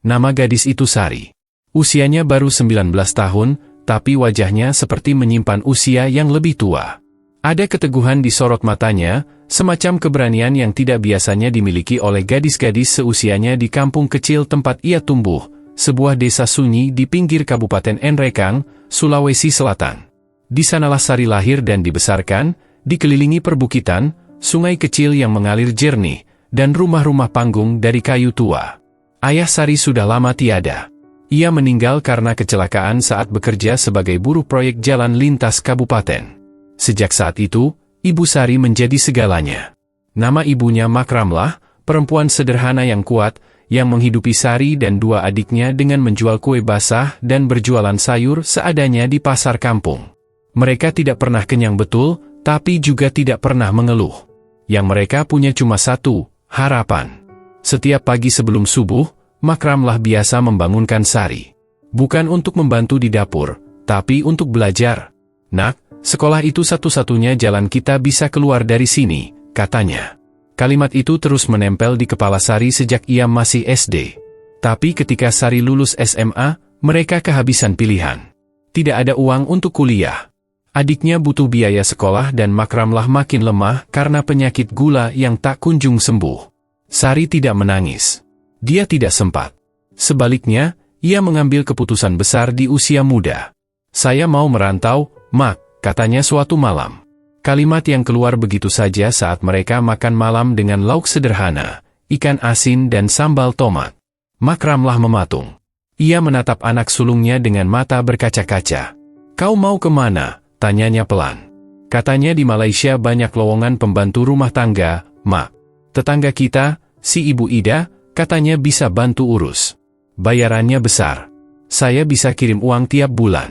Nama gadis itu Sari. Usianya baru 19 tahun, tapi wajahnya seperti menyimpan usia yang lebih tua. Ada keteguhan di sorot matanya, semacam keberanian yang tidak biasanya dimiliki oleh gadis-gadis seusianya di kampung kecil tempat ia tumbuh, sebuah desa sunyi di pinggir Kabupaten Enrekang, Sulawesi Selatan. Di sanalah Sari lahir dan dibesarkan, dikelilingi perbukitan, sungai kecil yang mengalir jernih, dan rumah-rumah panggung dari kayu tua. Ayah Sari sudah lama tiada. Ia meninggal karena kecelakaan saat bekerja sebagai buruh proyek jalan lintas kabupaten. Sejak saat itu, Ibu Sari menjadi segalanya. Nama ibunya Makramlah, perempuan sederhana yang kuat, yang menghidupi Sari dan dua adiknya dengan menjual kue basah dan berjualan sayur seadanya di pasar kampung. Mereka tidak pernah kenyang betul, tapi juga tidak pernah mengeluh. Yang mereka punya cuma satu, harapan. Setiap pagi sebelum subuh, Makramlah biasa membangunkan Sari. Bukan untuk membantu di dapur, tapi untuk belajar. "Nak, sekolah itu satu-satunya jalan kita bisa keluar dari sini," katanya. Kalimat itu terus menempel di kepala Sari sejak ia masih SD. Tapi ketika Sari lulus SMA, mereka kehabisan pilihan. Tidak ada uang untuk kuliah. Adiknya butuh biaya sekolah dan Makramlah makin lemah karena penyakit gula yang tak kunjung sembuh. Sari tidak menangis. Dia tidak sempat. Sebaliknya, ia mengambil keputusan besar di usia muda. "Saya mau merantau, Mak," katanya suatu malam. Kalimat yang keluar begitu saja saat mereka makan malam dengan lauk sederhana, ikan asin dan sambal tomat. Makramlah mematung. Ia menatap anak sulungnya dengan mata berkaca-kaca. "Kau mau kemana?" tanyanya pelan. Katanya di Malaysia banyak lowongan pembantu rumah tangga, Mak. Tetangga kita, si Ibu Ida, katanya bisa bantu urus. Bayarannya besar. Saya bisa kirim uang tiap bulan.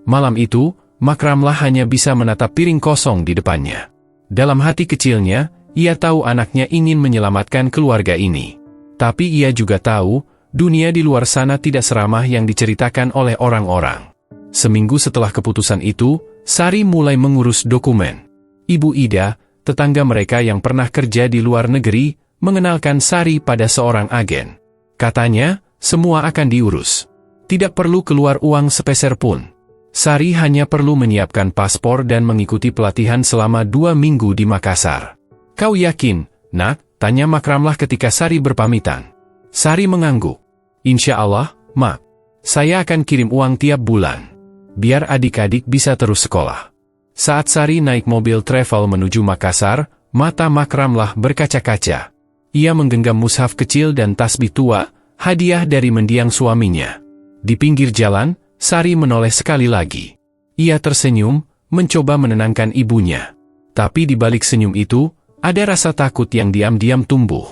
Malam itu, Makramlah hanya bisa menatap piring kosong di depannya. Dalam hati kecilnya, ia tahu anaknya ingin menyelamatkan keluarga ini. Tapi ia juga tahu, dunia di luar sana tidak seramah yang diceritakan oleh orang-orang. Seminggu setelah keputusan itu, Sari mulai mengurus dokumen. Ibu Ida, tetangga mereka yang pernah kerja di luar negeri, mengenalkan Sari pada seorang agen. Katanya, semua akan diurus. Tidak perlu keluar uang sepeser pun. Sari hanya perlu menyiapkan paspor dan mengikuti pelatihan selama 2 minggu di Makassar. "Kau yakin, Nak?" tanya Makramlah ketika Sari berpamitan. Sari mengangguk. "Insya Allah, Mak. Saya akan kirim uang tiap bulan. Biar adik-adik bisa terus sekolah." Saat Sari naik mobil travel menuju Makassar, mata Makramlah berkaca-kaca. Ia menggenggam mushaf kecil dan tasbih tua, hadiah dari mendiang suaminya. Di pinggir jalan, Sari menoleh sekali lagi. Ia tersenyum, mencoba menenangkan ibunya. Tapi di balik senyum itu, ada rasa takut yang diam-diam tumbuh.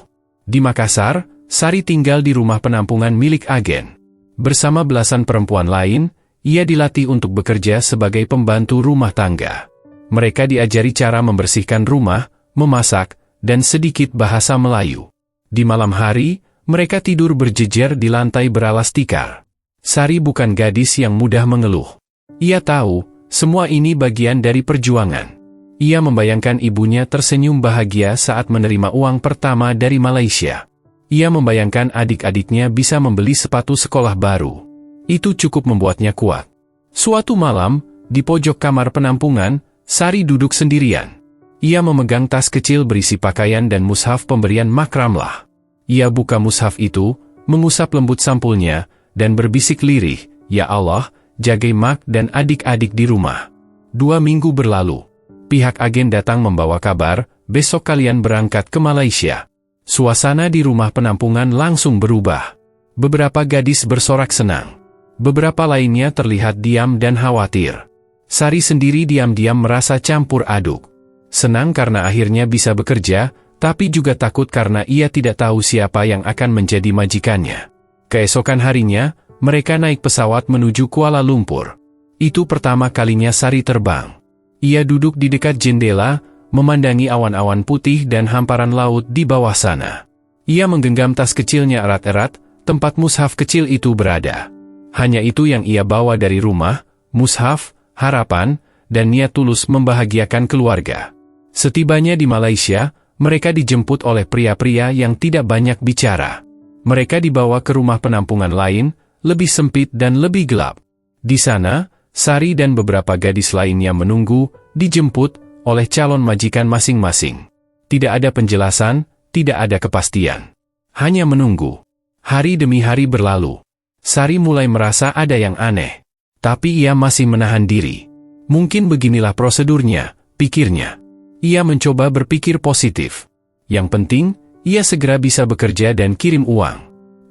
Di Makassar, Sari tinggal di rumah penampungan milik agen. Bersama belasan perempuan lain, ia dilatih untuk bekerja sebagai pembantu rumah tangga. Mereka diajari cara membersihkan rumah, memasak, dan sedikit bahasa Melayu. Di malam hari, mereka tidur berjejer di lantai beralas tikar. Sari bukan gadis yang mudah mengeluh. Ia tahu, semua ini bagian dari perjuangan. Ia membayangkan ibunya tersenyum bahagia saat menerima uang pertama dari Malaysia. Ia membayangkan adik-adiknya bisa membeli sepatu sekolah baru. Itu cukup membuatnya kuat. Suatu malam, di pojok kamar penampungan, Sari duduk sendirian. Ia memegang tas kecil berisi pakaian dan mushaf pemberian Makramlah. Ia buka mushaf itu, mengusap lembut sampulnya, dan berbisik lirih, "Ya Allah, jagai Mak dan adik-adik di rumah." 2 minggu berlalu. Pihak agen datang membawa kabar, "Besok kalian berangkat ke Malaysia." Suasana di rumah penampungan langsung berubah. Beberapa gadis bersorak senang. Beberapa lainnya terlihat diam dan khawatir. Sari sendiri diam-diam merasa campur aduk. Senang karena akhirnya bisa bekerja, tapi juga takut karena ia tidak tahu siapa yang akan menjadi majikannya. Keesokan harinya, mereka naik pesawat menuju Kuala Lumpur. Itu pertama kalinya Sari terbang. Ia duduk di dekat jendela, memandangi awan-awan putih dan hamparan laut di bawah sana. Ia menggenggam tas kecilnya erat-erat, tempat mushaf kecil itu berada. Hanya itu yang ia bawa dari rumah, mushaf, harapan, dan niat tulus membahagiakan keluarga. Setibanya di Malaysia, mereka dijemput oleh pria-pria yang tidak banyak bicara. Mereka dibawa ke rumah penampungan lain, lebih sempit dan lebih gelap. Di sana, Sari dan beberapa gadis lainnya menunggu, dijemput oleh calon majikan masing-masing. Tidak ada penjelasan, tidak ada kepastian. Hanya menunggu. Hari demi hari berlalu. Sari mulai merasa ada yang aneh. Tapi ia masih menahan diri. Mungkin beginilah prosedurnya, pikirnya. Ia mencoba berpikir positif. Yang penting, ia segera bisa bekerja dan kirim uang.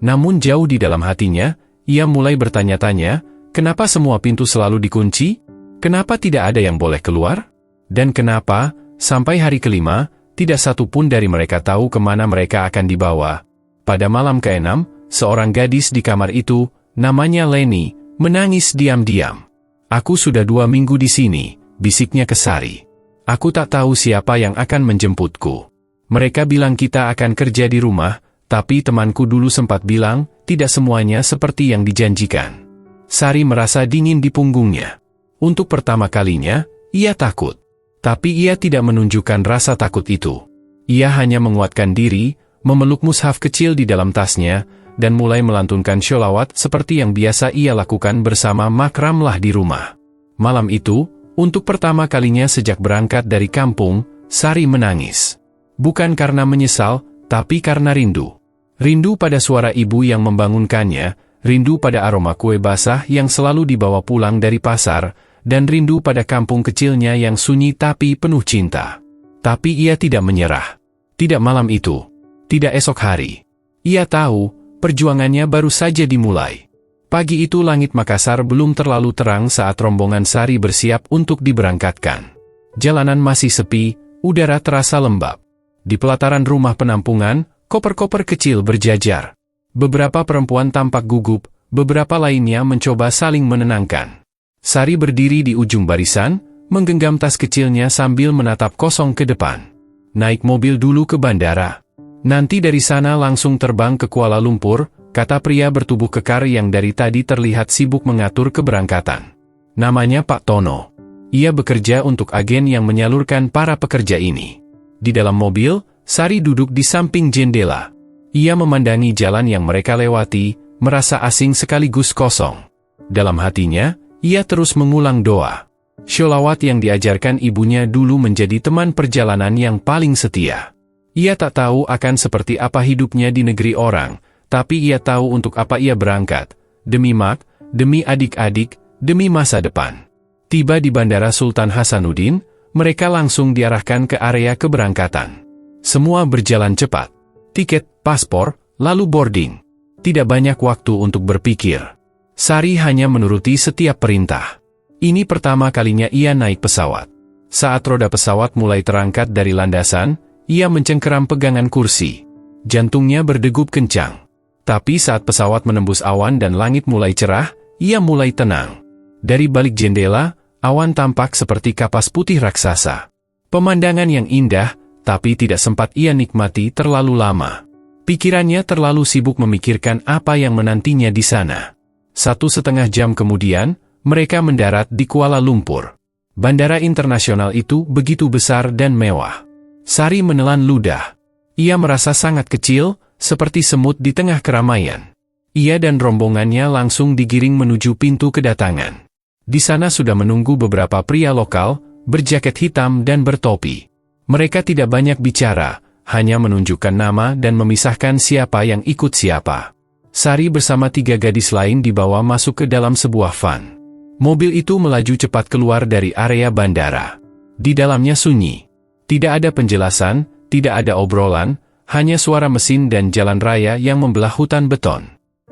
Namun jauh di dalam hatinya, ia mulai bertanya-tanya, kenapa semua pintu selalu dikunci? Kenapa tidak ada yang boleh keluar? Dan kenapa, sampai hari kelima, tidak satu pun dari mereka tahu kemana mereka akan dibawa? Pada malam ke-6, seorang gadis di kamar itu, namanya Leni, menangis diam-diam. "Aku sudah 2 minggu di sini," bisiknya ke Sari. "Aku tak tahu siapa yang akan menjemputku. Mereka bilang kita akan kerja di rumah, tapi temanku dulu sempat bilang, tidak semuanya seperti yang dijanjikan." Sari merasa dingin di punggungnya. Untuk pertama kalinya, ia takut. Tapi ia tidak menunjukkan rasa takut itu. Ia hanya menguatkan diri, memeluk mushaf kecil di dalam tasnya, dan mulai melantunkan sholawat seperti yang biasa ia lakukan bersama Makramlah di rumah. Malam itu, untuk pertama kalinya sejak berangkat dari kampung, Sari menangis. Bukan karena menyesal, tapi karena rindu. Rindu pada suara ibu yang membangunkannya, rindu pada aroma kue basah yang selalu dibawa pulang dari pasar, dan rindu pada kampung kecilnya yang sunyi tapi penuh cinta. Tapi ia tidak menyerah. Tidak malam itu. Tidak esok hari. Ia tahu, perjuangannya baru saja dimulai. Pagi itu langit Makassar belum terlalu terang saat rombongan Sari bersiap untuk diberangkatkan. Jalanan masih sepi, udara terasa lembab. Di pelataran rumah penampungan, koper-koper kecil berjajar. Beberapa perempuan tampak gugup, beberapa lainnya mencoba saling menenangkan. Sari berdiri di ujung barisan, menggenggam tas kecilnya sambil menatap kosong ke depan. "Naik mobil dulu ke bandara. Nanti dari sana langsung terbang ke Kuala Lumpur," kata pria bertubuh kekar yang dari tadi terlihat sibuk mengatur keberangkatan. Namanya Pak Tono. Ia bekerja untuk agen yang menyalurkan para pekerja ini. Di dalam mobil, Sari duduk di samping jendela. Ia memandangi jalan yang mereka lewati, merasa asing sekaligus kosong. Dalam hatinya, ia terus mengulang doa. Sholawat yang diajarkan ibunya dulu menjadi teman perjalanan yang paling setia. Ia tak tahu akan seperti apa hidupnya di negeri orang, tapi ia tahu untuk apa ia berangkat. Demi Mak, demi adik-adik, demi masa depan. Tiba di Bandara Sultan Hasanuddin, mereka langsung diarahkan ke area keberangkatan. Semua berjalan cepat. Tiket, paspor, lalu boarding. Tidak banyak waktu untuk berpikir. Sari hanya menuruti setiap perintah. Ini pertama kalinya ia naik pesawat. Saat roda pesawat mulai terangkat dari landasan, ia mencengkeram pegangan kursi. Jantungnya berdegup kencang. Tapi saat pesawat menembus awan dan langit mulai cerah, ia mulai tenang. Dari balik jendela, awan tampak seperti kapas putih raksasa. Pemandangan yang indah, tapi tidak sempat ia nikmati terlalu lama. Pikirannya terlalu sibuk memikirkan apa yang menantinya di sana. 1,5 jam kemudian, mereka mendarat di Kuala Lumpur. Bandara internasional itu begitu besar dan mewah. Sari menelan ludah. Ia merasa sangat kecil, seperti semut di tengah keramaian. Ia dan rombongannya langsung digiring menuju pintu kedatangan. Di sana sudah menunggu beberapa pria lokal, berjaket hitam dan bertopi. Mereka tidak banyak bicara, hanya menunjukkan nama dan memisahkan siapa yang ikut siapa. Sari bersama 3 gadis lain dibawa masuk ke dalam sebuah van. Mobil itu melaju cepat keluar dari area bandara. Di dalamnya sunyi. Tidak ada penjelasan, tidak ada obrolan, hanya suara mesin dan jalan raya yang membelah hutan beton.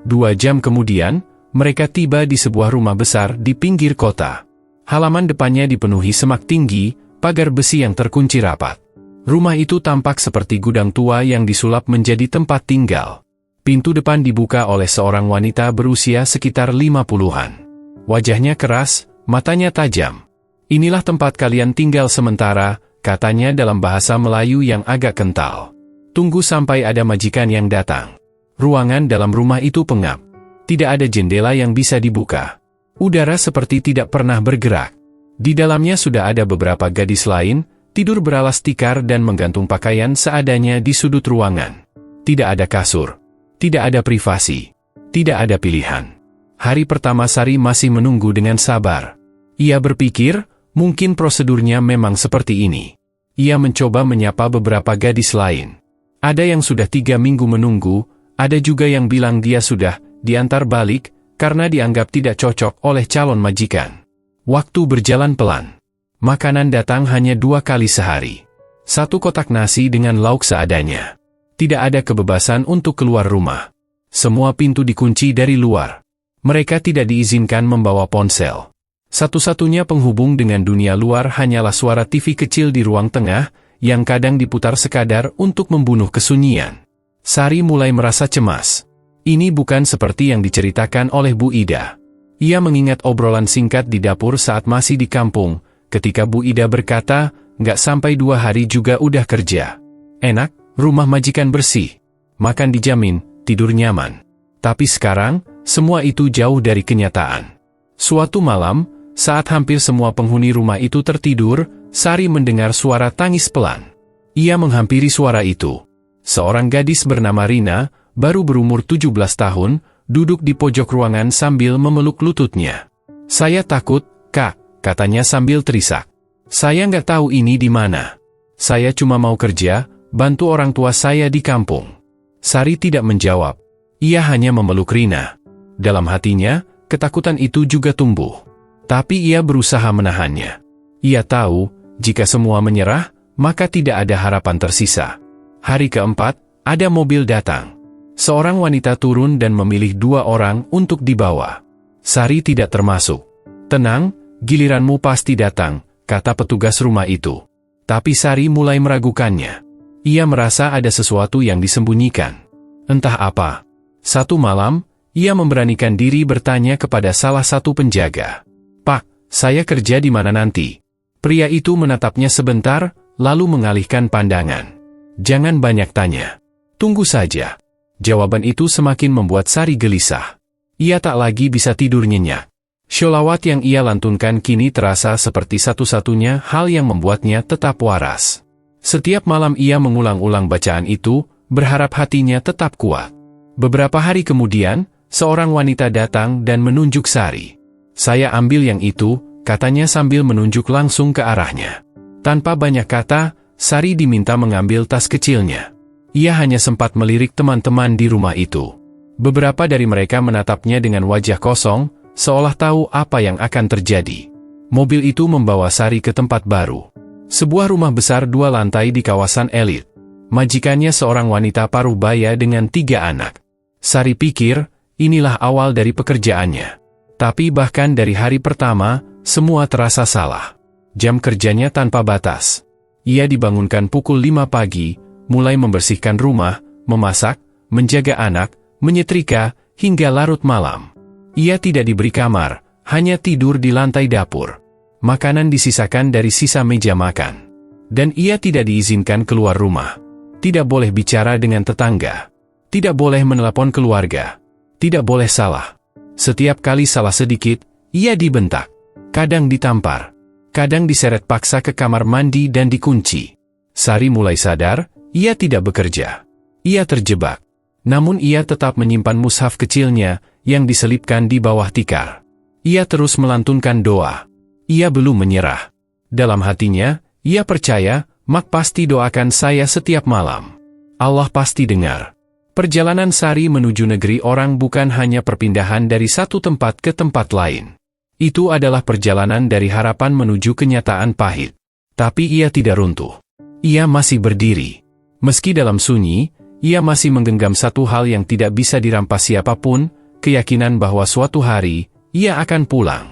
2 jam kemudian, mereka tiba di sebuah rumah besar di pinggir kota. Halaman depannya dipenuhi semak tinggi, pagar besi yang terkunci rapat. Rumah itu tampak seperti gudang tua yang disulap menjadi tempat tinggal. Pintu depan dibuka oleh seorang wanita berusia sekitar 50-an. Wajahnya keras, matanya tajam. "Inilah tempat kalian tinggal sementara," katanya dalam bahasa Melayu yang agak kental. "Tunggu sampai ada majikan yang datang." Ruangan dalam rumah itu pengap. Tidak ada jendela yang bisa dibuka. Udara seperti tidak pernah bergerak. Di dalamnya sudah ada beberapa gadis lain, tidur beralas tikar dan menggantung pakaian seadanya di sudut ruangan. Tidak ada kasur. Tidak ada privasi. Tidak ada pilihan. Hari pertama Sari masih menunggu dengan sabar. Ia berpikir, mungkin prosedurnya memang seperti ini. Ia mencoba menyapa beberapa gadis lain. Ada yang sudah 3 minggu menunggu, ada juga yang bilang dia sudah diantar balik karena dianggap tidak cocok oleh calon majikan. Waktu berjalan pelan. Makanan datang hanya 2 kali sehari. 1 kotak nasi dengan lauk seadanya. Tidak ada kebebasan untuk keluar rumah. Semua pintu dikunci dari luar. Mereka tidak diizinkan membawa ponsel. Satu-satunya penghubung dengan dunia luar hanyalah suara TV kecil di ruang tengah, yang kadang diputar sekadar untuk membunuh kesunyian. Sari mulai merasa cemas. Ini bukan seperti yang diceritakan oleh Bu Ida. Ia mengingat obrolan singkat di dapur saat masih di kampung, ketika Bu Ida berkata, nggak sampai 2 hari juga udah kerja. Enak, rumah majikan bersih. Makan dijamin, tidur nyaman. Tapi sekarang, semua itu jauh dari kenyataan. Suatu malam, saat hampir semua penghuni rumah itu tertidur, Sari mendengar suara tangis pelan. Ia menghampiri suara itu. Seorang gadis bernama Rina, baru berumur 17 tahun, duduk di pojok ruangan sambil memeluk lututnya. "Saya takut, Kak," katanya sambil terisak. "Saya nggak tahu ini di mana. Saya cuma mau kerja, bantu orang tua saya di kampung." Sari tidak menjawab. Ia hanya memeluk Rina. Dalam hatinya, ketakutan itu juga tumbuh. Tapi ia berusaha menahannya. Ia tahu, jika semua menyerah, maka tidak ada harapan tersisa. Hari keempat, ada mobil datang. Seorang wanita turun dan memilih 2 orang untuk dibawa. Sari tidak termasuk. "Tenang, giliranmu pasti datang," kata petugas rumah itu. Tapi Sari mulai meragukannya. Ia merasa ada sesuatu yang disembunyikan. Entah apa. Satu malam, ia memberanikan diri bertanya kepada salah satu penjaga. "Pak, saya kerja di mana nanti?" Pria itu menatapnya sebentar, lalu mengalihkan pandangan. "Jangan banyak tanya. Tunggu saja." Jawaban itu semakin membuat Sari gelisah. Ia tak lagi bisa tidur nyenyak. Sholawat yang ia lantunkan kini terasa seperti satu-satunya hal yang membuatnya tetap waras. Setiap malam ia mengulang-ulang bacaan itu, berharap hatinya tetap kuat. Beberapa hari kemudian, seorang wanita datang dan menunjuk Sari. "Saya ambil yang itu," katanya sambil menunjuk langsung ke arahnya. Tanpa banyak kata, Sari diminta mengambil tas kecilnya. Ia hanya sempat melirik teman-teman di rumah itu. Beberapa dari mereka menatapnya dengan wajah kosong, seolah tahu apa yang akan terjadi. Mobil itu membawa Sari ke tempat baru. Sebuah rumah besar 2 lantai di kawasan elit. Majikannya seorang wanita paruh baya dengan 3 anak. Sari pikir, inilah awal dari pekerjaannya. Tapi bahkan dari hari pertama, semua terasa salah. Jam kerjanya tanpa batas. Ia dibangunkan pukul 5 pagi, mulai membersihkan rumah, memasak, menjaga anak, menyetrika, hingga larut malam. Ia tidak diberi kamar, hanya tidur di lantai dapur. Makanan disisakan dari sisa meja makan. Dan ia tidak diizinkan keluar rumah. Tidak boleh bicara dengan tetangga. Tidak boleh menelepon keluarga. Tidak boleh salah. Setiap kali salah sedikit, ia dibentak. Kadang ditampar. Kadang diseret paksa ke kamar mandi dan dikunci. Sari mulai sadar, ia tidak bekerja. Ia terjebak. Namun ia tetap menyimpan mushaf kecilnya, yang diselipkan di bawah tikar. Ia terus melantunkan doa. Ia belum menyerah. Dalam hatinya, ia percaya, Mak pasti doakan saya setiap malam. Allah pasti dengar. Perjalanan Sari menuju negeri orang bukan hanya perpindahan dari satu tempat ke tempat lain. Itu adalah perjalanan dari harapan menuju kenyataan pahit. Tapi ia tidak runtuh. Ia masih berdiri. Meski dalam sunyi, ia masih menggenggam satu hal yang tidak bisa dirampas siapapun, keyakinan bahwa suatu hari, ia akan pulang.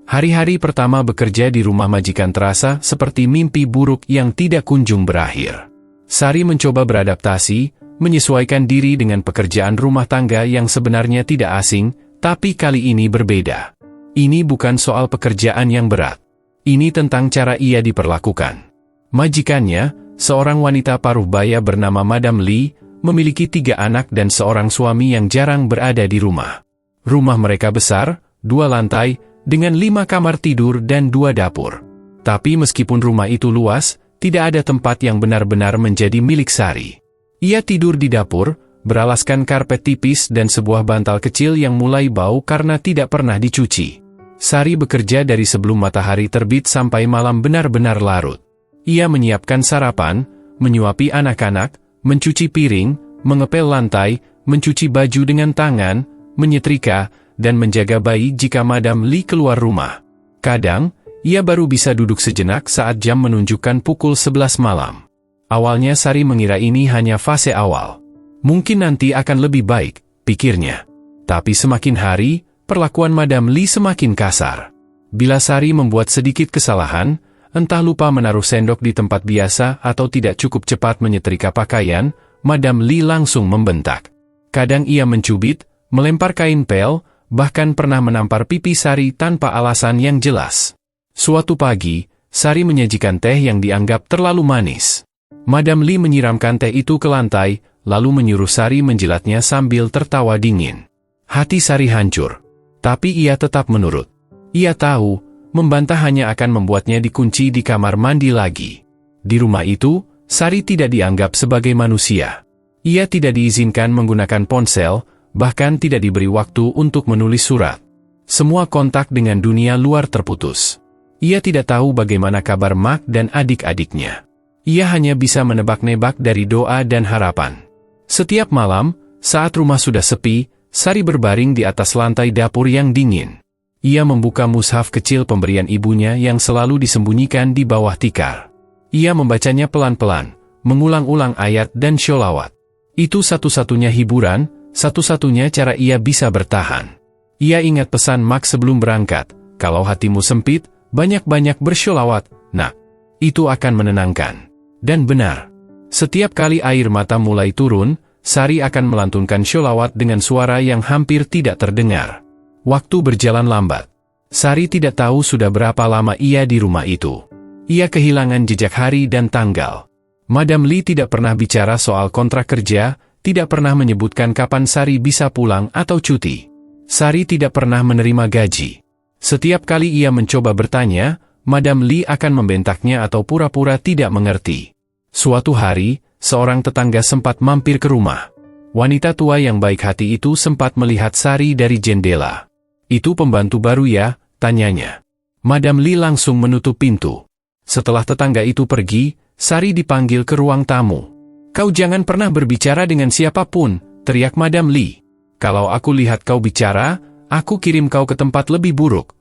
Hari-hari pertama bekerja di rumah majikan terasa seperti mimpi buruk yang tidak kunjung berakhir. Sari mencoba beradaptasi, menyesuaikan diri dengan pekerjaan rumah tangga yang sebenarnya tidak asing, tapi kali ini berbeda. Ini bukan soal pekerjaan yang berat. Ini tentang cara ia diperlakukan. Majikannya, seorang wanita paruh baya bernama Madam Lee, memiliki 3 anak dan seorang suami yang jarang berada di rumah. Rumah mereka besar, 2 lantai, dengan 5 kamar tidur dan 2 dapur. Tapi meskipun rumah itu luas, tidak ada tempat yang benar-benar menjadi milik Sari. Ia tidur di dapur, beralaskan karpet tipis dan sebuah bantal kecil yang mulai bau karena tidak pernah dicuci. Sari bekerja dari sebelum matahari terbit sampai malam benar-benar larut. Ia menyiapkan sarapan, menyuapi anak-anak, mencuci piring, mengepel lantai, mencuci baju dengan tangan, menyetrika, dan menjaga bayi jika Madam Li keluar rumah. Kadang, ia baru bisa duduk sejenak saat jam menunjukkan pukul 11 malam. Awalnya Sari mengira ini hanya fase awal. Mungkin nanti akan lebih baik, pikirnya. Tapi semakin hari, perlakuan Madam Li semakin kasar. Bila Sari membuat sedikit kesalahan, entah lupa menaruh sendok di tempat biasa atau tidak cukup cepat menyetrika pakaian, Madam Li langsung membentak. Kadang ia mencubit, melempar kain pel, bahkan pernah menampar pipi Sari tanpa alasan yang jelas. Suatu pagi, Sari menyajikan teh yang dianggap terlalu manis. Madam Li menyiramkan teh itu ke lantai, lalu menyuruh Sari menjilatnya sambil tertawa dingin. Hati Sari hancur. Tapi ia tetap menurut. Ia tahu, membantah hanya akan membuatnya dikunci di kamar mandi lagi. Di rumah itu, Sari tidak dianggap sebagai manusia. Ia tidak diizinkan menggunakan ponsel, bahkan tidak diberi waktu untuk menulis surat. Semua kontak dengan dunia luar terputus. Ia tidak tahu bagaimana kabar Mak dan adik-adiknya. Ia hanya bisa menebak-nebak dari doa dan harapan. Setiap malam, saat rumah sudah sepi, Sari berbaring di atas lantai dapur yang dingin. Ia membuka mushaf kecil pemberian ibunya yang selalu disembunyikan di bawah tikar. Ia membacanya pelan-pelan, mengulang-ulang ayat dan sholawat. Itu satu-satunya hiburan, satu-satunya cara ia bisa bertahan. Ia ingat pesan Mak sebelum berangkat, kalau hatimu sempit, banyak-banyak bersholawat, nak. Itu akan menenangkan. Dan benar. Setiap kali air mata mulai turun, Sari akan melantunkan sholawat dengan suara yang hampir tidak terdengar. Waktu berjalan lambat. Sari tidak tahu sudah berapa lama ia di rumah itu. Ia kehilangan jejak hari dan tanggal. Madam Li tidak pernah bicara soal kontrak kerja, tidak pernah menyebutkan kapan Sari bisa pulang atau cuti. Sari tidak pernah menerima gaji. Setiap kali ia mencoba bertanya, Madam Li akan membentaknya atau pura-pura tidak mengerti. Suatu hari, seorang tetangga sempat mampir ke rumah. Wanita tua yang baik hati itu sempat melihat Sari dari jendela. "Itu pembantu baru ya?" tanyanya. Madam Li langsung menutup pintu. Setelah tetangga itu pergi, Sari dipanggil ke ruang tamu. "Kau jangan pernah berbicara dengan siapapun," teriak Madam Li. "Kalau aku lihat kau bicara, aku kirim kau ke tempat lebih buruk."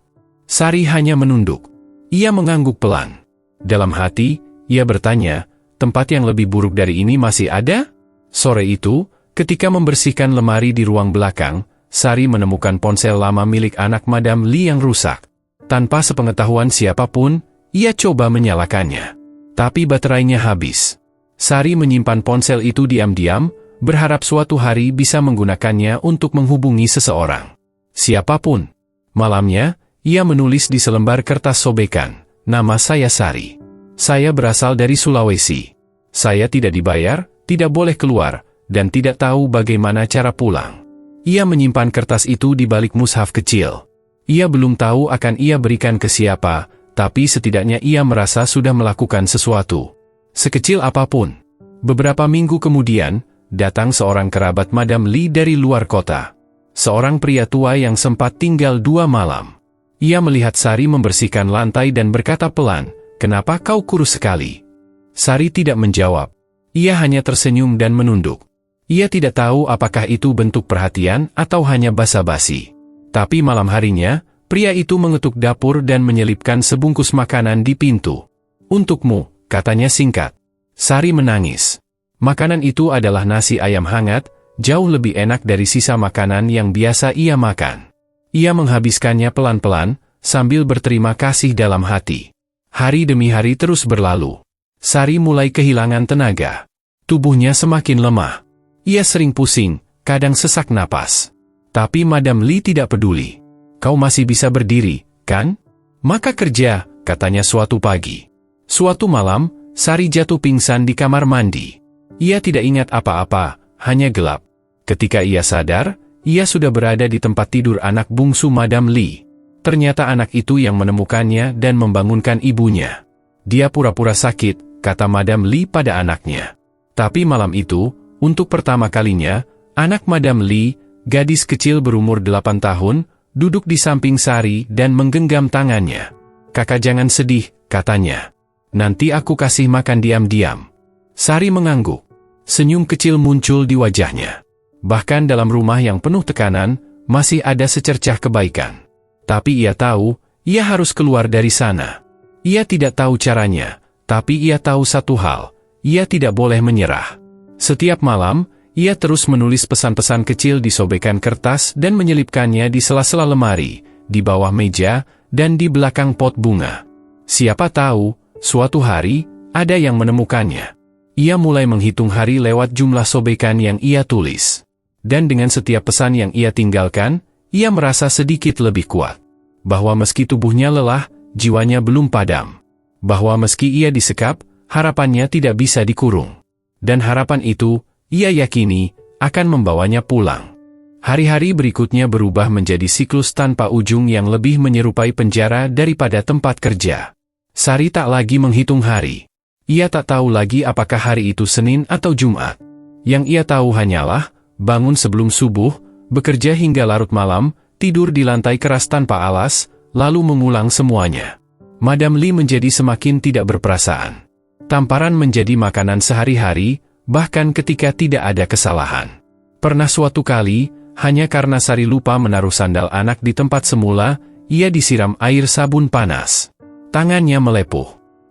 Sari hanya menunduk. Ia mengangguk pelan. Dalam hati, ia bertanya, "Tempat yang lebih buruk dari ini masih ada?" Sore itu, ketika membersihkan lemari di ruang belakang, Sari menemukan ponsel lama milik anak Madam Li yang rusak. Tanpa sepengetahuan siapapun, ia coba menyalakannya. Tapi baterainya habis. Sari menyimpan ponsel itu diam-diam, berharap suatu hari bisa menggunakannya untuk menghubungi seseorang. Siapapun. Malamnya, ia menulis di selembar kertas sobekan, "Nama saya Sari. Saya berasal dari Sulawesi. Saya tidak dibayar, tidak boleh keluar, dan tidak tahu bagaimana cara pulang." Ia menyimpan kertas itu di balik mushaf kecil. Ia belum tahu akan ia berikan ke siapa, tapi setidaknya ia merasa sudah melakukan sesuatu. Sekecil apapun. Beberapa minggu kemudian, datang seorang kerabat Madam Li dari luar kota. Seorang pria tua yang sempat tinggal 2 malam. Ia melihat Sari membersihkan lantai dan berkata pelan, "Kenapa kau kurus sekali?" Sari tidak menjawab. Ia hanya tersenyum dan menunduk. Ia tidak tahu apakah itu bentuk perhatian atau hanya basa-basi. Tapi malam harinya, pria itu mengetuk dapur dan menyelipkan sebungkus makanan di pintu. "Untukmu," katanya singkat. Sari menangis. Makanan itu adalah nasi ayam hangat, jauh lebih enak dari sisa makanan yang biasa ia makan. Ia menghabiskannya pelan-pelan, sambil berterima kasih dalam hati. Hari demi hari terus berlalu. Sari mulai kehilangan tenaga. Tubuhnya semakin lemah. Ia sering pusing, kadang sesak napas. Tapi Madam Li tidak peduli. "Kau masih bisa berdiri, kan? Maka kerja," katanya suatu pagi. Suatu malam, Sari jatuh pingsan di kamar mandi. Ia tidak ingat apa-apa, hanya gelap. Ketika ia sadar, ia sudah berada di tempat tidur anak bungsu Madam Li. Ternyata anak itu yang menemukannya dan membangunkan ibunya. "Dia pura-pura sakit," kata Madam Li pada anaknya. Tapi malam itu, Untuk pertama kalinya, anak Madam Lee, gadis kecil berumur 8 tahun, duduk di samping Sari dan menggenggam tangannya. "Kakak jangan sedih," katanya. "Nanti aku kasih makan diam-diam." Sari mengangguk. Senyum kecil muncul di wajahnya. Bahkan dalam rumah yang penuh tekanan, masih ada secercah kebaikan. Tapi ia tahu, ia harus keluar dari sana. Ia tidak tahu caranya, tapi ia tahu satu hal, ia tidak boleh menyerah. Setiap malam, ia terus menulis pesan-pesan kecil di sobekan kertas dan menyelipkannya di sela-sela lemari, di bawah meja, dan di belakang pot bunga. Siapa tahu, suatu hari, ada yang menemukannya. Ia mulai menghitung hari lewat jumlah sobekan yang ia tulis. Dan dengan setiap pesan yang ia tinggalkan, ia merasa sedikit lebih kuat. Bahwa meski tubuhnya lelah, jiwanya belum padam. Bahwa meski ia disekap, harapannya tidak bisa dikurung. Dan harapan itu, ia yakini, akan membawanya pulang. Hari-hari berikutnya berubah menjadi siklus tanpa ujung yang lebih menyerupai penjara daripada tempat kerja. Sari tak lagi menghitung hari. Ia tak tahu lagi apakah hari itu Senin atau Jumat. Yang ia tahu hanyalah, bangun sebelum subuh, bekerja hingga larut malam, tidur di lantai keras tanpa alas, lalu mengulang semuanya. Madam Lee menjadi semakin tidak berperasaan. Tamparan menjadi makanan sehari-hari, bahkan ketika tidak ada kesalahan. Pernah suatu kali, hanya karena Sari lupa menaruh sandal anak di tempat semula, ia disiram air sabun panas. Tangannya melepuh.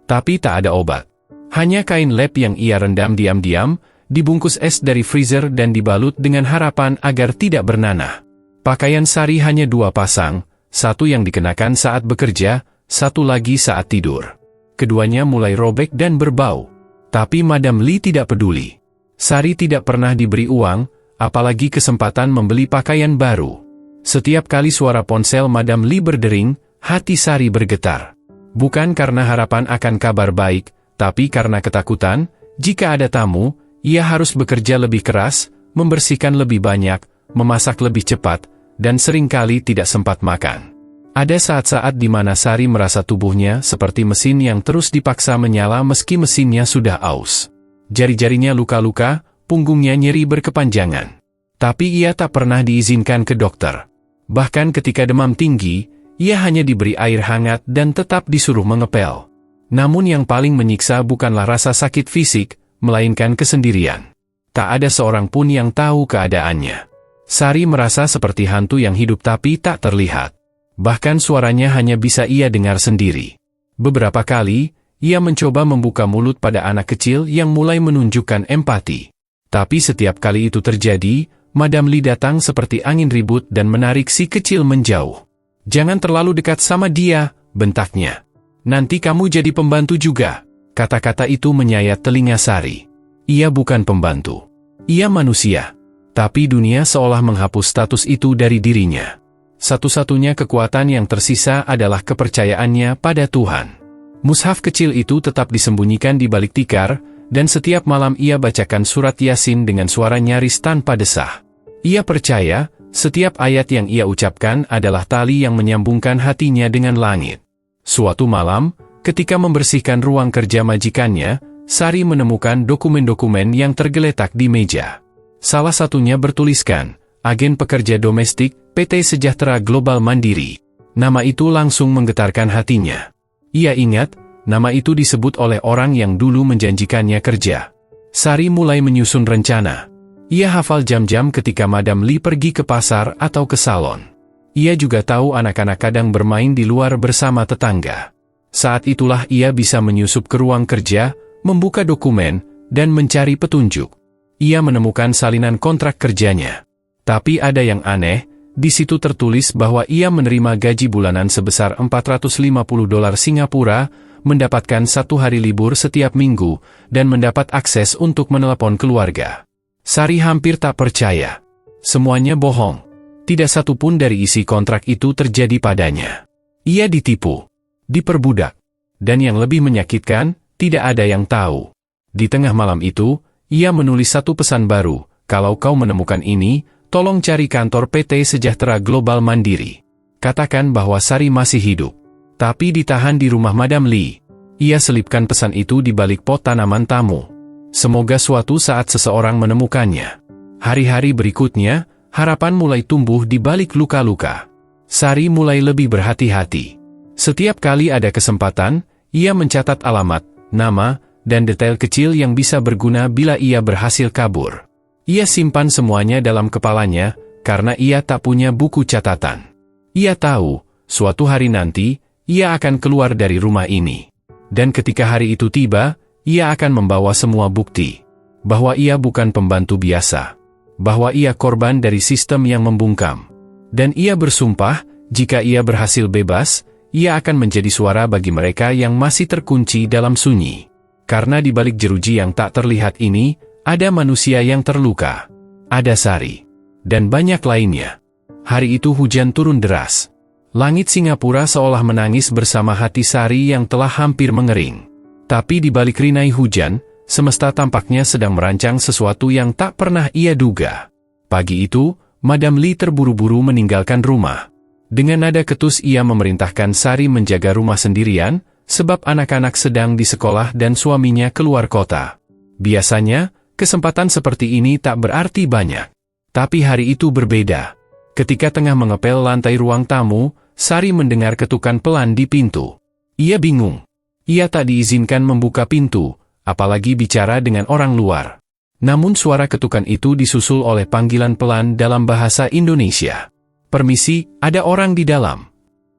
Tapi tak ada obat. Hanya kain lap yang ia rendam diam-diam, dibungkus es dari freezer dan dibalut dengan harapan agar tidak bernanah. Pakaian Sari hanya 2 pasang, satu yang dikenakan saat bekerja, satu lagi saat tidur. Keduanya mulai robek dan berbau. Tapi Madam Lee tidak peduli. Sari tidak pernah diberi uang, apalagi kesempatan membeli pakaian baru. Setiap kali suara ponsel Madam Lee berdering, hati Sari bergetar. Bukan karena harapan akan kabar baik, tapi karena ketakutan, jika ada tamu, ia harus bekerja lebih keras, membersihkan lebih banyak, memasak lebih cepat, dan seringkali tidak sempat makan. Ada saat-saat di mana Sari merasa tubuhnya seperti mesin yang terus dipaksa menyala meski mesinnya sudah aus. Jari-jarinya luka-luka, punggungnya nyeri berkepanjangan. Tapi ia tak pernah diizinkan ke dokter. Bahkan ketika demam tinggi, ia hanya diberi air hangat dan tetap disuruh mengepel. Namun yang paling menyiksa bukanlah rasa sakit fisik, melainkan kesendirian. Tak ada seorang pun yang tahu keadaannya. Sari merasa seperti hantu yang hidup tapi tak terlihat. Bahkan suaranya hanya bisa ia dengar sendiri. Beberapa kali, ia mencoba membuka mulut pada anak kecil yang mulai menunjukkan empati. Tapi setiap kali itu terjadi, Madam Lee datang seperti angin ribut dan menarik si kecil menjauh. "Jangan terlalu dekat sama dia," bentaknya. "Nanti kamu jadi pembantu juga." Kata-kata itu menyayat telinga Sari. Ia bukan pembantu. Ia manusia. Tapi dunia seolah menghapus status itu dari dirinya. Satu-satunya kekuatan yang tersisa adalah kepercayaannya pada Tuhan. Mushaf kecil itu tetap disembunyikan di balik tikar, dan setiap malam ia bacakan surat Yasin dengan suara nyaris tanpa desah. Ia percaya, setiap ayat yang ia ucapkan adalah tali yang menyambungkan hatinya dengan langit. Suatu malam, ketika membersihkan ruang kerja majikannya, Sari menemukan dokumen-dokumen yang tergeletak di meja. Salah satunya bertuliskan, Agen Pekerja Domestik, PT Sejahtera Global Mandiri. Nama itu langsung menggetarkan hatinya. Ia ingat, nama itu disebut oleh orang yang dulu menjanjikannya kerja. Sari mulai menyusun rencana. Ia hafal jam-jam ketika Madam Lee pergi ke pasar atau ke salon. Ia juga tahu anak-anak kadang bermain di luar bersama tetangga. Saat itulah ia bisa menyusup ke ruang kerja, membuka dokumen, dan mencari petunjuk. Ia menemukan salinan kontrak kerjanya. Tapi ada yang aneh, di situ tertulis bahwa ia menerima gaji bulanan sebesar $450 Singapura, mendapatkan 1 hari libur setiap minggu, dan mendapat akses untuk menelepon keluarga. Sari hampir tak percaya. Semuanya bohong. Tidak satu pun dari isi kontrak itu terjadi padanya. Ia ditipu, diperbudak, dan yang lebih menyakitkan, tidak ada yang tahu. Di tengah malam itu, ia menulis satu pesan baru, "Kalau kau menemukan ini, tolong cari kantor PT Sejahtera Global Mandiri. Katakan bahwa Sari masih hidup." Tapi ditahan di rumah Madam Lee. Ia selipkan pesan itu di balik pot tanaman tamu. Semoga suatu saat seseorang menemukannya. Hari-hari berikutnya, harapan mulai tumbuh di balik luka-luka. Sari mulai lebih berhati-hati. Setiap kali ada kesempatan, ia mencatat alamat, nama, dan detail kecil yang bisa berguna bila ia berhasil kabur. Ia simpan semuanya dalam kepalanya, karena ia tak punya buku catatan. Ia tahu, suatu hari nanti, ia akan keluar dari rumah ini. Dan ketika hari itu tiba, ia akan membawa semua bukti. Bahwa ia bukan pembantu biasa. Bahwa ia korban dari sistem yang membungkam. Dan ia bersumpah, jika ia berhasil bebas, ia akan menjadi suara bagi mereka yang masih terkunci dalam sunyi. Karena di balik jeruji yang tak terlihat ini, ada manusia yang terluka. Ada Sari. Dan banyak lainnya. Hari itu hujan turun deras. Langit Singapura seolah menangis bersama hati Sari yang telah hampir mengering. Tapi di balik rinai hujan, semesta tampaknya sedang merancang sesuatu yang tak pernah ia duga. Pagi itu, Madam Lee terburu-buru meninggalkan rumah. Dengan nada ketus ia memerintahkan Sari menjaga rumah sendirian, sebab anak-anak sedang di sekolah dan suaminya keluar kota. Biasanya, kesempatan seperti ini tak berarti banyak. Tapi hari itu berbeda. Ketika tengah mengepel lantai ruang tamu, Sari mendengar ketukan pelan di pintu. Ia bingung. Ia tak diizinkan membuka pintu, apalagi bicara dengan orang luar. Namun suara ketukan itu disusul oleh panggilan pelan dalam bahasa Indonesia. "Permisi, ada orang di dalam."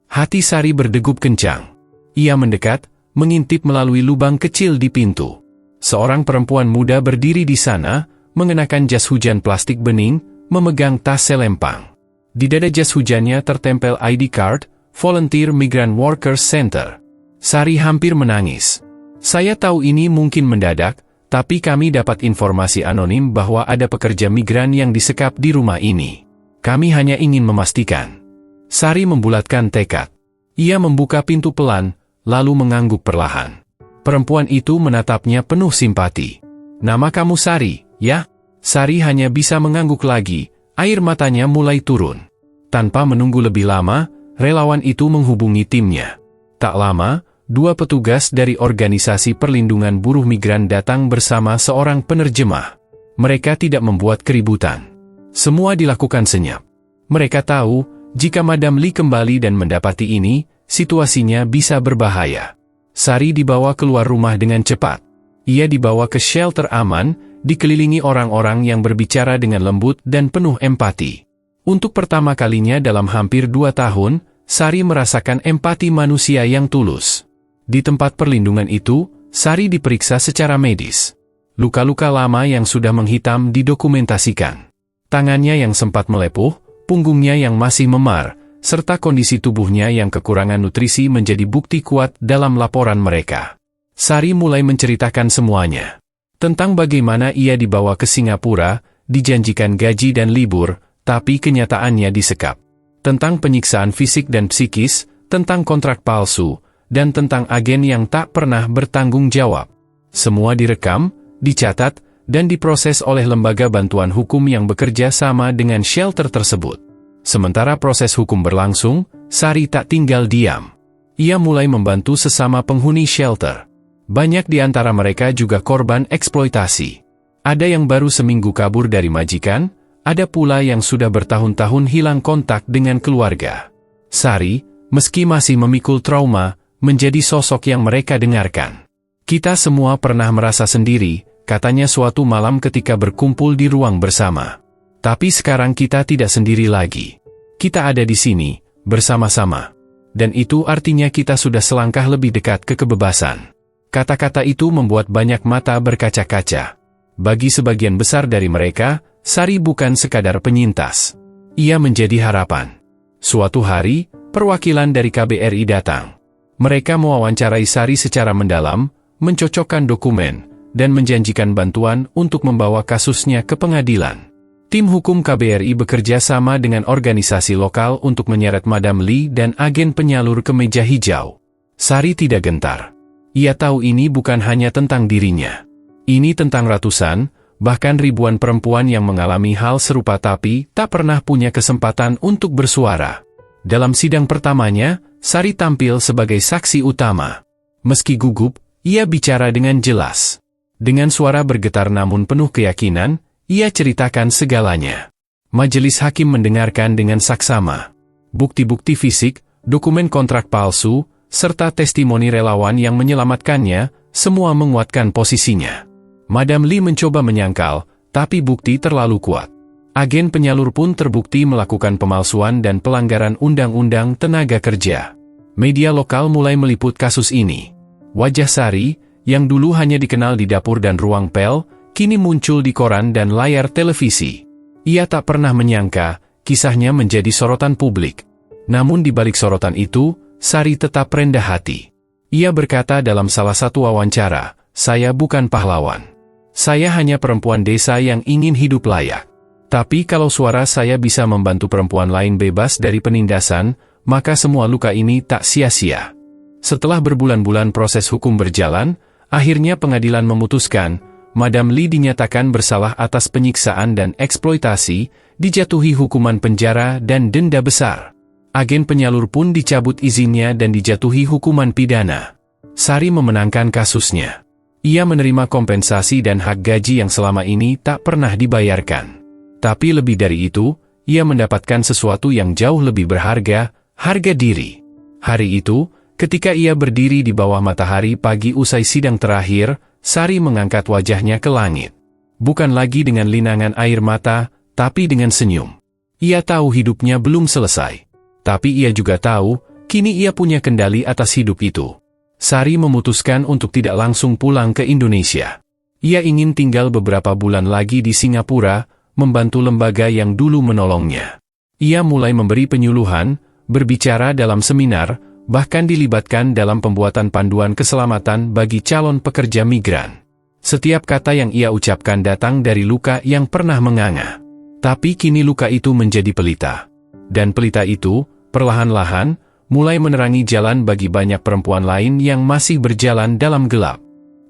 Hati Sari berdegup kencang. Ia mendekat, mengintip melalui lubang kecil di pintu. Seorang perempuan muda berdiri di sana, mengenakan jas hujan plastik bening, memegang tas selempang. Di dada jas hujannya tertempel ID card, Volunteer Migrant Workers Center. Sari hampir menangis. "Saya tahu ini mungkin mendadak, tapi kami dapat informasi anonim bahwa ada pekerja migran yang disekap di rumah ini. Kami hanya ingin memastikan." Sari membulatkan tekad. Ia membuka pintu pelan, lalu mengangguk perlahan. Perempuan itu menatapnya penuh simpati. "Nama kamu Sari, ya?" Sari hanya bisa mengangguk lagi, air matanya mulai turun. Tanpa menunggu lebih lama, relawan itu menghubungi timnya. Tak lama, 2 petugas dari organisasi perlindungan buruh migran datang bersama seorang penerjemah. Mereka tidak membuat keributan. Semua dilakukan senyap. Mereka tahu, jika Madam Lee kembali dan mendapati ini, situasinya bisa berbahaya. Sari dibawa keluar rumah dengan cepat. Ia dibawa ke shelter aman, dikelilingi orang-orang yang berbicara dengan lembut dan penuh empati. Untuk pertama kalinya dalam hampir 2 tahun, Sari merasakan empati manusia yang tulus. Di tempat perlindungan itu, Sari diperiksa secara medis. Luka-luka lama yang sudah menghitam didokumentasikan. Tangannya yang sempat melepuh, punggungnya yang masih memar, serta kondisi tubuhnya yang kekurangan nutrisi menjadi bukti kuat dalam laporan mereka. Sari mulai menceritakan semuanya. Tentang bagaimana ia dibawa ke Singapura, dijanjikan gaji dan libur, tapi kenyataannya disekap. Tentang penyiksaan fisik dan psikis, tentang kontrak palsu, dan tentang agen yang tak pernah bertanggung jawab. Semua direkam, dicatat, dan diproses oleh lembaga bantuan hukum yang bekerja sama dengan shelter tersebut. Sementara proses hukum berlangsung, Sari tak tinggal diam. Ia mulai membantu sesama penghuni shelter. Banyak di antara mereka juga korban eksploitasi. Ada yang baru seminggu kabur dari majikan, ada pula yang sudah bertahun-tahun hilang kontak dengan keluarga. Sari, meski masih memikul trauma, menjadi sosok yang mereka dengarkan. "Kita semua pernah merasa sendiri," katanya suatu malam ketika berkumpul di ruang bersama. "Tapi sekarang kita tidak sendiri lagi. Kita ada di sini, bersama-sama. Dan itu artinya kita sudah selangkah lebih dekat ke kebebasan." Kata-kata itu membuat banyak mata berkaca-kaca. Bagi sebagian besar dari mereka, Sari bukan sekadar penyintas. Ia menjadi harapan. Suatu hari, perwakilan dari KBRI datang. Mereka mewawancarai Sari secara mendalam, mencocokkan dokumen, dan menjanjikan bantuan untuk membawa kasusnya ke pengadilan. Tim hukum KBRI bekerja sama dengan organisasi lokal untuk menyeret Madam Lee dan agen penyalur kemeja hijau. Sari tidak gentar. Ia tahu ini bukan hanya tentang dirinya. Ini tentang ratusan, bahkan ribuan perempuan yang mengalami hal serupa tapi tak pernah punya kesempatan untuk bersuara. Dalam sidang pertamanya, Sari tampil sebagai saksi utama. Meski gugup, ia bicara dengan jelas. Dengan suara bergetar namun penuh keyakinan, ia ceritakan segalanya. Majelis hakim mendengarkan dengan saksama. Bukti-bukti fisik, dokumen kontrak palsu, serta testimoni relawan yang menyelamatkannya, semua menguatkan posisinya. Madam Lee mencoba menyangkal, tapi bukti terlalu kuat. Agen penyalur pun terbukti melakukan pemalsuan dan pelanggaran undang-undang tenaga kerja. Media lokal mulai meliput kasus ini. Wajah Sari, yang dulu hanya dikenal di dapur dan ruang pel, kini muncul di koran dan layar televisi. Ia tak pernah menyangka, kisahnya menjadi sorotan publik. Namun di balik sorotan itu, Sari tetap rendah hati. Ia berkata dalam salah satu wawancara, "Saya bukan pahlawan. Saya hanya perempuan desa yang ingin hidup layak. Tapi kalau suara saya bisa membantu perempuan lain bebas dari penindasan, maka semua luka ini tak sia-sia." Setelah berbulan-bulan proses hukum berjalan, akhirnya pengadilan memutuskan, Madam Lee dinyatakan bersalah atas penyiksaan dan eksploitasi, dijatuhi hukuman penjara dan denda besar. Agen penyalur pun dicabut izinnya dan dijatuhi hukuman pidana. Sari memenangkan kasusnya. Ia menerima kompensasi dan hak gaji yang selama ini tak pernah dibayarkan. Tapi lebih dari itu, ia mendapatkan sesuatu yang jauh lebih berharga, harga diri. Hari itu, ketika ia berdiri di bawah matahari pagi usai sidang terakhir, Sari mengangkat wajahnya ke langit. Bukan lagi dengan linangan air mata, tapi dengan senyum. Ia tahu hidupnya belum selesai. Tapi ia juga tahu, kini ia punya kendali atas hidup itu. Sari memutuskan untuk tidak langsung pulang ke Indonesia. Ia ingin tinggal beberapa bulan lagi di Singapura, membantu lembaga yang dulu menolongnya. Ia mulai memberi penyuluhan, berbicara dalam seminar, bahkan dilibatkan dalam pembuatan panduan keselamatan bagi calon pekerja migran. Setiap kata yang ia ucapkan datang dari luka yang pernah menganga. Tapi kini luka itu menjadi pelita. Dan pelita itu, perlahan-lahan, mulai menerangi jalan bagi banyak perempuan lain yang masih berjalan dalam gelap.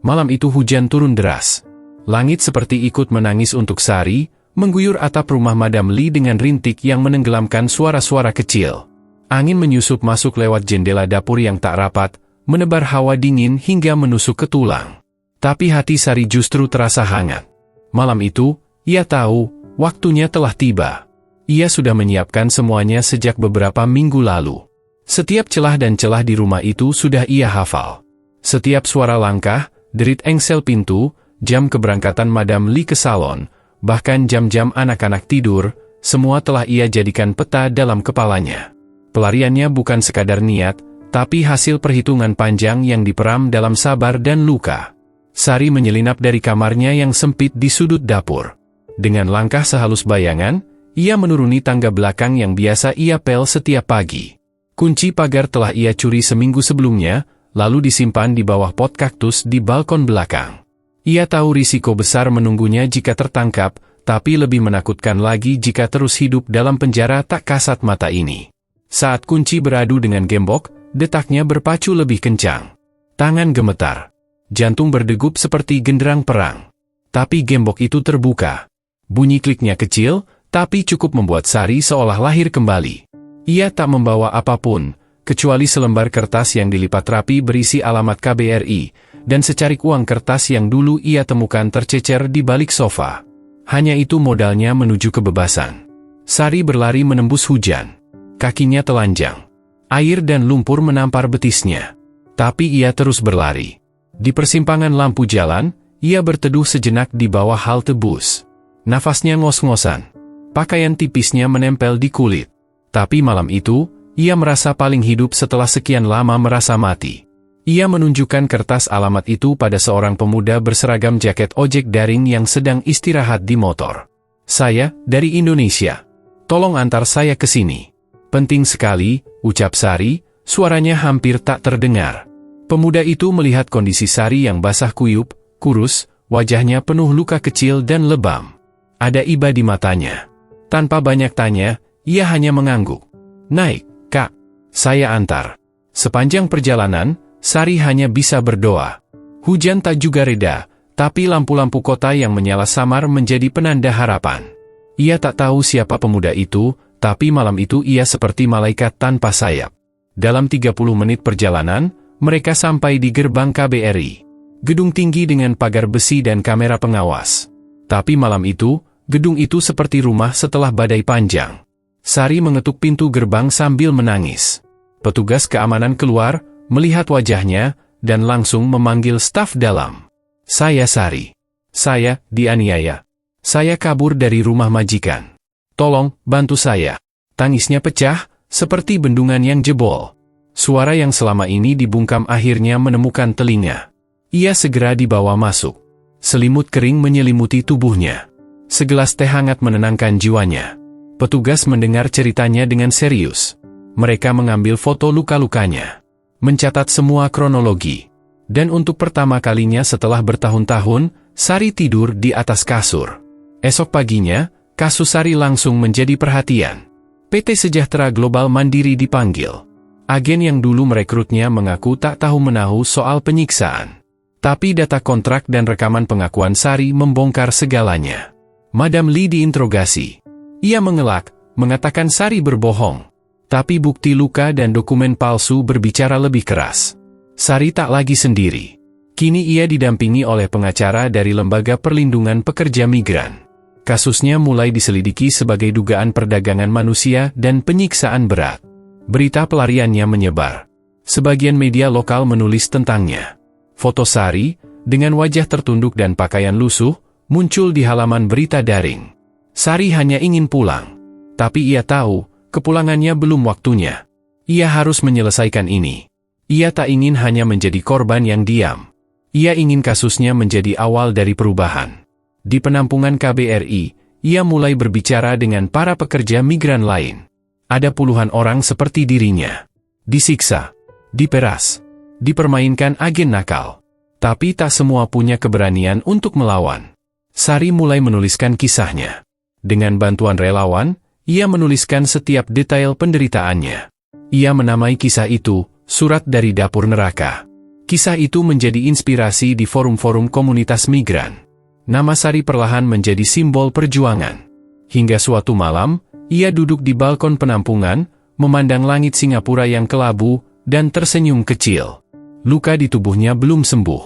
Malam itu hujan turun deras. Langit seperti ikut menangis untuk Sari, mengguyur atap rumah Madam Lee dengan rintik yang menenggelamkan suara-suara kecil. Angin menyusup masuk lewat jendela dapur yang tak rapat, menebar hawa dingin hingga menusuk ke tulang. Tapi hati Sari justru terasa hangat. Malam itu, ia tahu, waktunya telah tiba. Ia sudah menyiapkan semuanya sejak beberapa minggu lalu. Setiap celah dan celah di rumah itu sudah ia hafal. Setiap suara langkah, derit engsel pintu, jam keberangkatan Madam Lee ke salon, bahkan jam-jam anak-anak tidur, semua telah ia jadikan peta dalam kepalanya. Pelariannya bukan sekadar niat, tapi hasil perhitungan panjang yang diperam dalam sabar dan luka. Sari menyelinap dari kamarnya yang sempit di sudut dapur. Dengan langkah sehalus bayangan, ia menuruni tangga belakang yang biasa ia pel setiap pagi. Kunci pagar telah ia curi seminggu sebelumnya, lalu disimpan di bawah pot kaktus di balkon belakang. Ia tahu risiko besar menunggunya jika tertangkap, tapi lebih menakutkan lagi jika terus hidup dalam penjara tak kasat mata ini. Saat kunci beradu dengan gembok, detaknya berpacu lebih kencang. Tangan gemetar. Jantung berdegup seperti genderang perang. Tapi gembok itu terbuka. Bunyi kliknya kecil, tapi cukup membuat Sari seolah lahir kembali. Ia tak membawa apapun, kecuali selembar kertas yang dilipat rapi berisi alamat KBRI, dan secarik uang kertas yang dulu ia temukan tercecer di balik sofa. Hanya itu modalnya menuju kebebasan. Sari berlari menembus hujan. Kakinya telanjang. Air dan lumpur menampar betisnya. Tapi ia terus berlari. Di persimpangan lampu jalan, ia berteduh sejenak di bawah halte bus. Nafasnya ngos-ngosan. Pakaian tipisnya menempel di kulit. Tapi malam itu, ia merasa paling hidup setelah sekian lama merasa mati. Ia menunjukkan kertas alamat itu pada seorang pemuda berseragam jaket ojek daring yang sedang istirahat di motor. "Saya, dari Indonesia. Tolong antar saya ke sini." "Penting sekali," ucap Sari, suaranya hampir tak terdengar. Pemuda itu melihat kondisi Sari yang basah kuyup, kurus, wajahnya penuh luka kecil dan lebam. Ada iba di matanya. Tanpa banyak tanya, ia hanya mengangguk. "Naik, Kak. Saya antar." Sepanjang perjalanan, Sari hanya bisa berdoa. Hujan tak juga reda, tapi lampu-lampu kota yang menyala samar menjadi penanda harapan. Ia tak tahu siapa pemuda itu, tapi malam itu ia seperti malaikat tanpa sayap. Dalam 30 menit perjalanan, mereka sampai di gerbang KBRI. Gedung tinggi dengan pagar besi dan kamera pengawas. Tapi malam itu, gedung itu seperti rumah setelah badai panjang. Sari mengetuk pintu gerbang sambil menangis. Petugas keamanan keluar, melihat wajahnya, dan langsung memanggil staf dalam. Saya Sari. Saya dianiaya. Saya kabur dari rumah majikan. Tolong, bantu saya. Tangisnya pecah, seperti bendungan yang jebol. Suara yang selama ini dibungkam akhirnya menemukan telinga. Ia segera dibawa masuk. Selimut kering menyelimuti tubuhnya. Segelas teh hangat menenangkan jiwanya. Petugas mendengar ceritanya dengan serius. Mereka mengambil foto luka-lukanya. Mencatat semua kronologi. Dan untuk pertama kalinya setelah bertahun-tahun, Sari tidur di atas kasur. Esok paginya, kasus Sari langsung menjadi perhatian. PT Sejahtera Global Mandiri dipanggil. Agen yang dulu merekrutnya mengaku tak tahu-menahu soal penyiksaan. Tapi data kontrak dan rekaman pengakuan Sari membongkar segalanya. Madam Lee diinterogasi. Ia mengelak, mengatakan Sari berbohong. Tapi bukti luka dan dokumen palsu berbicara lebih keras. Sari tak lagi sendiri. Kini ia didampingi oleh pengacara dari Lembaga Perlindungan Pekerja Migran. Kasusnya mulai diselidiki sebagai dugaan perdagangan manusia dan penyiksaan berat. Berita pelariannya menyebar. Sebagian media lokal menulis tentangnya. Foto Sari, dengan wajah tertunduk dan pakaian lusuh, muncul di halaman berita daring. Sari hanya ingin pulang. Tapi ia tahu, kepulangannya belum waktunya. Ia harus menyelesaikan ini. Ia tak ingin hanya menjadi korban yang diam. Ia ingin kasusnya menjadi awal dari perubahan. Di penampungan KBRI, ia mulai berbicara dengan para pekerja migran lain. Ada puluhan orang seperti dirinya. Disiksa, diperas, dipermainkan agen nakal. Tapi tak semua punya keberanian untuk melawan. Sari mulai menuliskan kisahnya. Dengan bantuan relawan, ia menuliskan setiap detail penderitaannya. Ia menamai kisah itu, Surat dari Dapur Neraka. Kisah itu menjadi inspirasi di forum-forum komunitas migran. Nama Sari perlahan menjadi simbol perjuangan. Hingga suatu malam, ia duduk di balkon penampungan, memandang langit Singapura yang kelabu, dan tersenyum kecil. Luka di tubuhnya belum sembuh.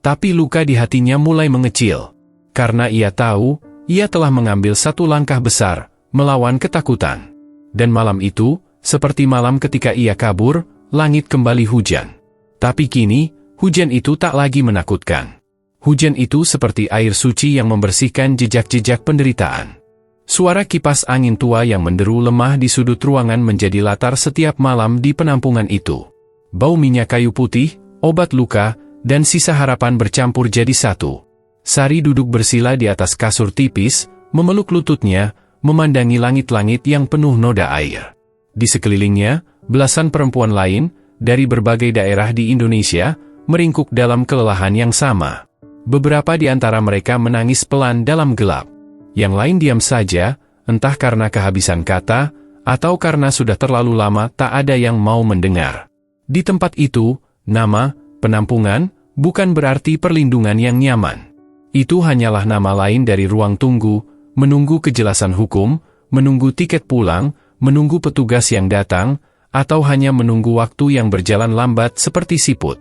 Tapi luka di hatinya mulai mengecil. Karena ia tahu, ia telah mengambil satu langkah besar, melawan ketakutan. Dan malam itu, seperti malam ketika ia kabur, langit kembali hujan. Tapi kini, hujan itu tak lagi menakutkan. Hujan itu seperti air suci yang membersihkan jejak-jejak penderitaan. Suara kipas angin tua yang menderu lemah di sudut ruangan menjadi latar setiap malam di penampungan itu. Bau minyak kayu putih, obat luka, dan sisa harapan bercampur jadi satu. Sari duduk bersila di atas kasur tipis, memeluk lututnya, memandangi langit-langit yang penuh noda air. Di sekelilingnya, belasan perempuan lain, dari berbagai daerah di Indonesia, meringkuk dalam kelelahan yang sama. Beberapa di antara mereka menangis pelan dalam gelap. Yang lain diam saja, entah karena kehabisan kata, atau karena sudah terlalu lama tak ada yang mau mendengar. Di tempat itu, nama, penampungan, bukan berarti perlindungan yang nyaman. Itu hanyalah nama lain dari ruang tunggu, menunggu kejelasan hukum, menunggu tiket pulang, menunggu petugas yang datang, atau hanya menunggu waktu yang berjalan lambat seperti siput.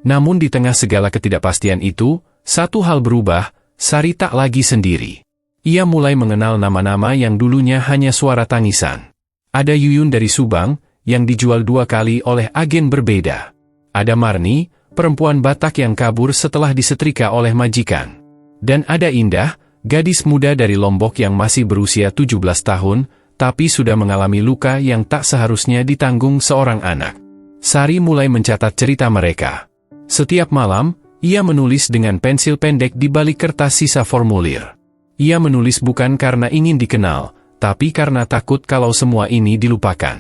Namun di tengah segala ketidakpastian itu, satu hal berubah, Sari tak lagi sendiri. Ia mulai mengenal nama-nama yang dulunya hanya suara tangisan. Ada Yuyun dari Subang, yang dijual 2 kali oleh agen berbeda. Ada Marni, perempuan Batak yang kabur setelah disetrika oleh majikan. Dan ada Indah, gadis muda dari Lombok yang masih berusia 17 tahun, tapi sudah mengalami luka yang tak seharusnya ditanggung seorang anak. Sari mulai mencatat cerita mereka. Setiap malam, ia menulis dengan pensil pendek di balik kertas sisa formulir. Ia menulis bukan karena ingin dikenal, tapi karena takut kalau semua ini dilupakan.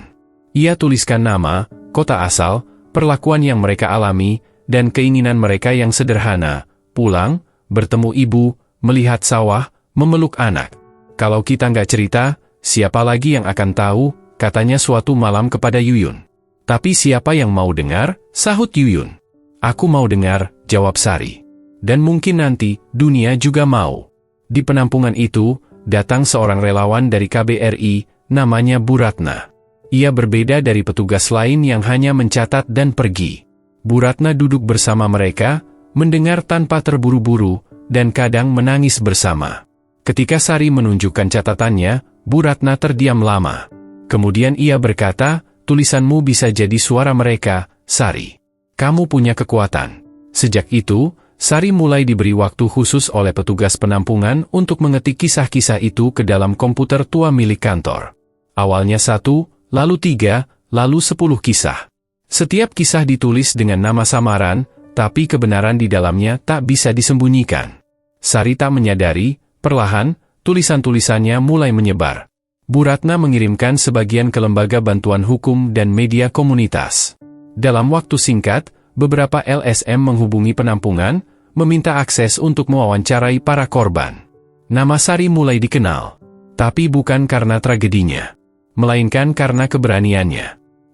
Ia tuliskan nama, kota asal, perlakuan yang mereka alami, dan keinginan mereka yang sederhana, pulang, bertemu ibu, melihat sawah, memeluk anak. Kalau kita nggak cerita, siapa lagi yang akan tahu, katanya suatu malam kepada Yuyun. Tapi siapa yang mau dengar, sahut Yuyun. Aku mau dengar, jawab Sari. Dan mungkin nanti, dunia juga mau. Di penampungan itu, datang seorang relawan dari KBRI, namanya Bu Ratna. Ia berbeda dari petugas lain yang hanya mencatat dan pergi. Bu Ratna duduk bersama mereka, mendengar tanpa terburu-buru, dan kadang menangis bersama. Ketika Sari menunjukkan catatannya, Bu Ratna terdiam lama. Kemudian ia berkata, "Tulisanmu bisa jadi suara mereka, Sari. Kamu punya kekuatan." Sejak itu, Sari mulai diberi waktu khusus oleh petugas penampungan untuk mengetik kisah-kisah itu ke dalam komputer tua milik kantor. Awalnya 1, lalu 3, lalu 10 kisah. Setiap kisah ditulis dengan nama samaran, tapi kebenaran di dalamnya tak bisa disembunyikan. Sari tak menyadari, perlahan, tulisan-tulisannya mulai menyebar. Bu Ratna mengirimkan sebagian ke lembaga bantuan hukum dan media komunitas. Dalam waktu singkat, beberapa LSM menghubungi penampungan, meminta akses untuk mewawancarai para korban. Nama Sari mulai dikenal. Tapi bukan karena tragedinya, melainkan karena keberaniannya.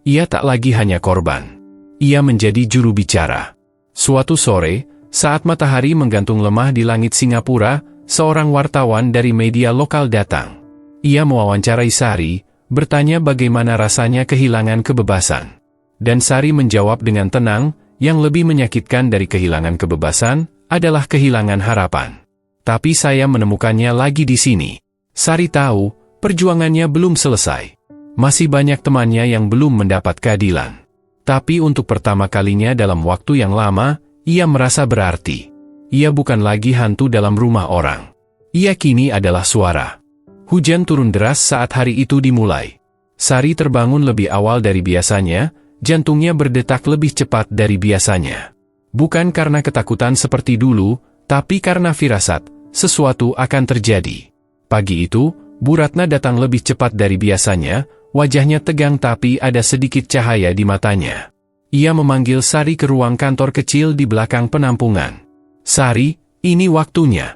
Ia tak lagi hanya korban. Ia menjadi juru bicara. Suatu sore, saat matahari menggantung lemah di langit Singapura, seorang wartawan dari media lokal datang. Ia mewawancarai Sari, bertanya bagaimana rasanya kehilangan kebebasan. Dan Sari menjawab dengan tenang, yang lebih menyakitkan dari kehilangan kebebasan, adalah kehilangan harapan. Tapi saya menemukannya lagi di sini. Sari tahu, perjuangannya belum selesai. Masih banyak temannya yang belum mendapat keadilan. Tapi untuk pertama kalinya dalam waktu yang lama, ia merasa berarti. Ia bukan lagi hantu dalam rumah orang. Ia kini adalah suara. Hujan turun deras saat hari itu dimulai. Sari terbangun lebih awal dari biasanya, jantungnya berdetak lebih cepat dari biasanya. Bukan karena ketakutan seperti dulu, tapi karena firasat, sesuatu akan terjadi. Pagi itu, Bu Ratna datang lebih cepat dari biasanya, wajahnya tegang tapi ada sedikit cahaya di matanya. Ia memanggil Sari ke ruang kantor kecil di belakang penampungan. "Sari, ini waktunya."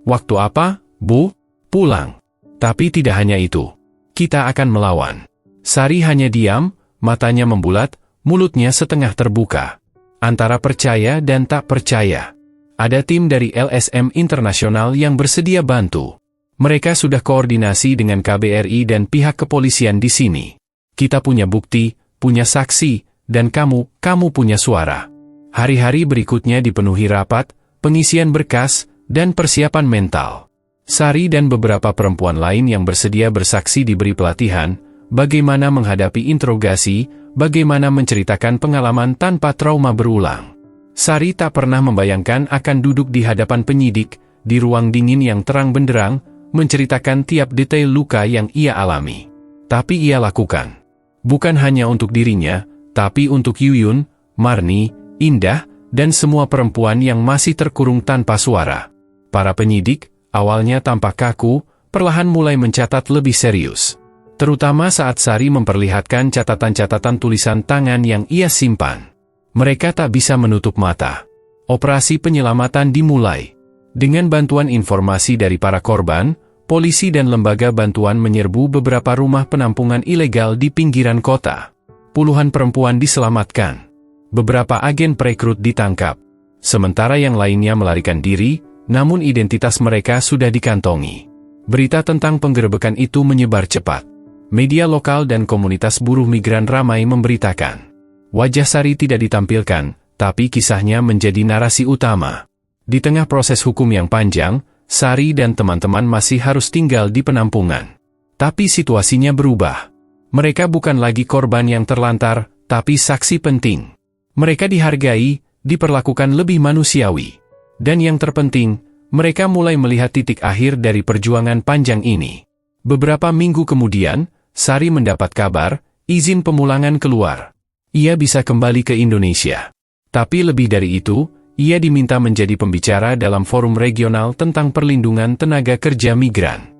"Waktu apa, Bu?" "Pulang." "Tapi tidak hanya itu. Kita akan melawan." Sari hanya diam, matanya membulat, mulutnya setengah terbuka. Antara percaya dan tak percaya. Ada tim dari LSM Internasional yang bersedia bantu. Mereka sudah koordinasi dengan KBRI dan pihak kepolisian di sini. Kita punya bukti, punya saksi, dan kamu punya suara. Hari-hari berikutnya dipenuhi rapat, pengisian berkas, dan persiapan mental. Sari dan beberapa perempuan lain yang bersedia bersaksi diberi pelatihan, bagaimana menghadapi interogasi, bagaimana menceritakan pengalaman tanpa trauma berulang. Sari tak pernah membayangkan akan duduk di hadapan penyidik, di ruang dingin yang terang benderang, menceritakan tiap detail luka yang ia alami. Tapi ia lakukan. Bukan hanya untuk dirinya, tapi untuk Yuyun, Marni, Indah, dan semua perempuan yang masih terkurung tanpa suara. Para penyidik, awalnya tampak kaku, perlahan mulai mencatat lebih serius. Terutama saat Sari memperlihatkan catatan-catatan tulisan tangan yang ia simpan. Mereka tak bisa menutup mata. Operasi penyelamatan dimulai. Dengan bantuan informasi dari para korban, polisi dan lembaga bantuan menyerbu beberapa rumah penampungan ilegal di pinggiran kota. Puluhan perempuan diselamatkan. Beberapa agen perekrut ditangkap. Sementara yang lainnya melarikan diri, namun identitas mereka sudah dikantongi. Berita tentang penggerebekan itu menyebar cepat. Media lokal dan komunitas buruh migran ramai memberitakan. Wajah Sari tidak ditampilkan, tapi kisahnya menjadi narasi utama. Di tengah proses hukum yang panjang, Sari dan teman-teman masih harus tinggal di penampungan. Tapi situasinya berubah. Mereka bukan lagi korban yang terlantar, tapi saksi penting. Mereka dihargai, diperlakukan lebih manusiawi. Dan yang terpenting, mereka mulai melihat titik akhir dari perjuangan panjang ini. Beberapa minggu kemudian, Sari mendapat kabar, izin pemulangan keluar. Ia bisa kembali ke Indonesia. Tapi lebih dari itu, ia diminta menjadi pembicara dalam forum regional tentang perlindungan tenaga kerja migran.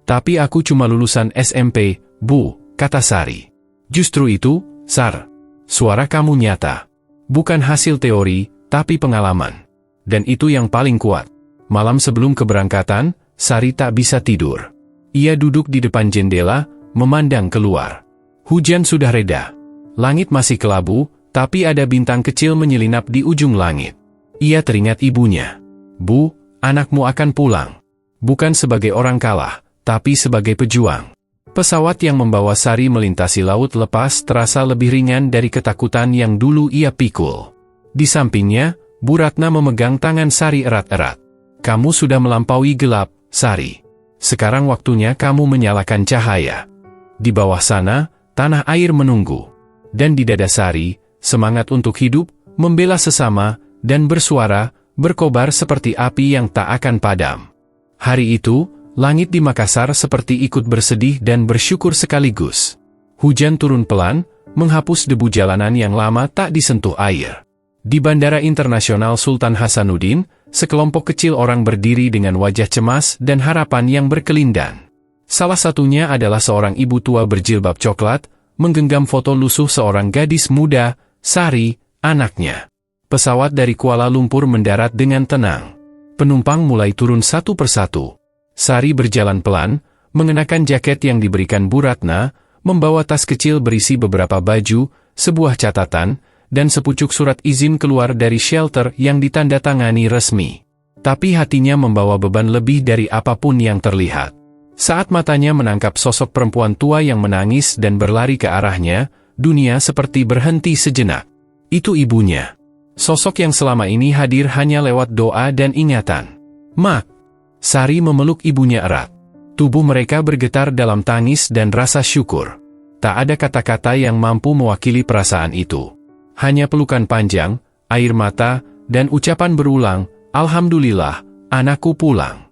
Tapi aku cuma lulusan SMP, Bu, kata Sari. Justru itu, Sar. Suara kamu nyata. Bukan hasil teori, tapi pengalaman. Dan itu yang paling kuat. Malam sebelum keberangkatan, Sari tak bisa tidur. Ia duduk di depan jendela, memandang keluar. Hujan sudah reda. Langit masih kelabu, tapi ada bintang kecil menyelinap di ujung langit. Ia teringat ibunya. Bu, anakmu akan pulang. Bukan sebagai orang kalah, tapi sebagai pejuang. Pesawat yang membawa Sari melintasi laut lepas terasa lebih ringan dari ketakutan yang dulu ia pikul. Di sampingnya, Bu Ratna memegang tangan Sari erat-erat. Kamu sudah melampaui gelap, Sari. Sekarang waktunya kamu menyalakan cahaya. Di bawah sana, tanah air menunggu. Dan di dada Sari, semangat untuk hidup, membela sesama, dan bersuara, berkobar seperti api yang tak akan padam. Hari itu, langit di Makassar seperti ikut bersedih dan bersyukur sekaligus. Hujan turun pelan, menghapus debu jalanan yang lama tak disentuh air. Di Bandara Internasional Sultan Hasanuddin, sekelompok kecil orang berdiri dengan wajah cemas dan harapan yang berkelindan. Salah satunya adalah seorang ibu tua berjilbab coklat, menggenggam foto lusuh seorang gadis muda, Sari, anaknya. Pesawat dari Kuala Lumpur mendarat dengan tenang. Penumpang mulai turun satu persatu. Sari berjalan pelan, mengenakan jaket yang diberikan Bu Ratna, membawa tas kecil berisi beberapa baju, sebuah catatan, dan sepucuk surat izin keluar dari shelter yang ditandatangani resmi. Tapi hatinya membawa beban lebih dari apapun yang terlihat. Saat matanya menangkap sosok perempuan tua yang menangis dan berlari ke arahnya, dunia seperti berhenti sejenak. Itu ibunya. Sosok yang selama ini hadir hanya lewat doa dan ingatan. Mak. Sari memeluk ibunya erat. Tubuh mereka bergetar dalam tangis dan rasa syukur. Tak ada kata-kata yang mampu mewakili perasaan itu. Hanya pelukan panjang, air mata, dan ucapan berulang, "Alhamdulillah, anakku pulang."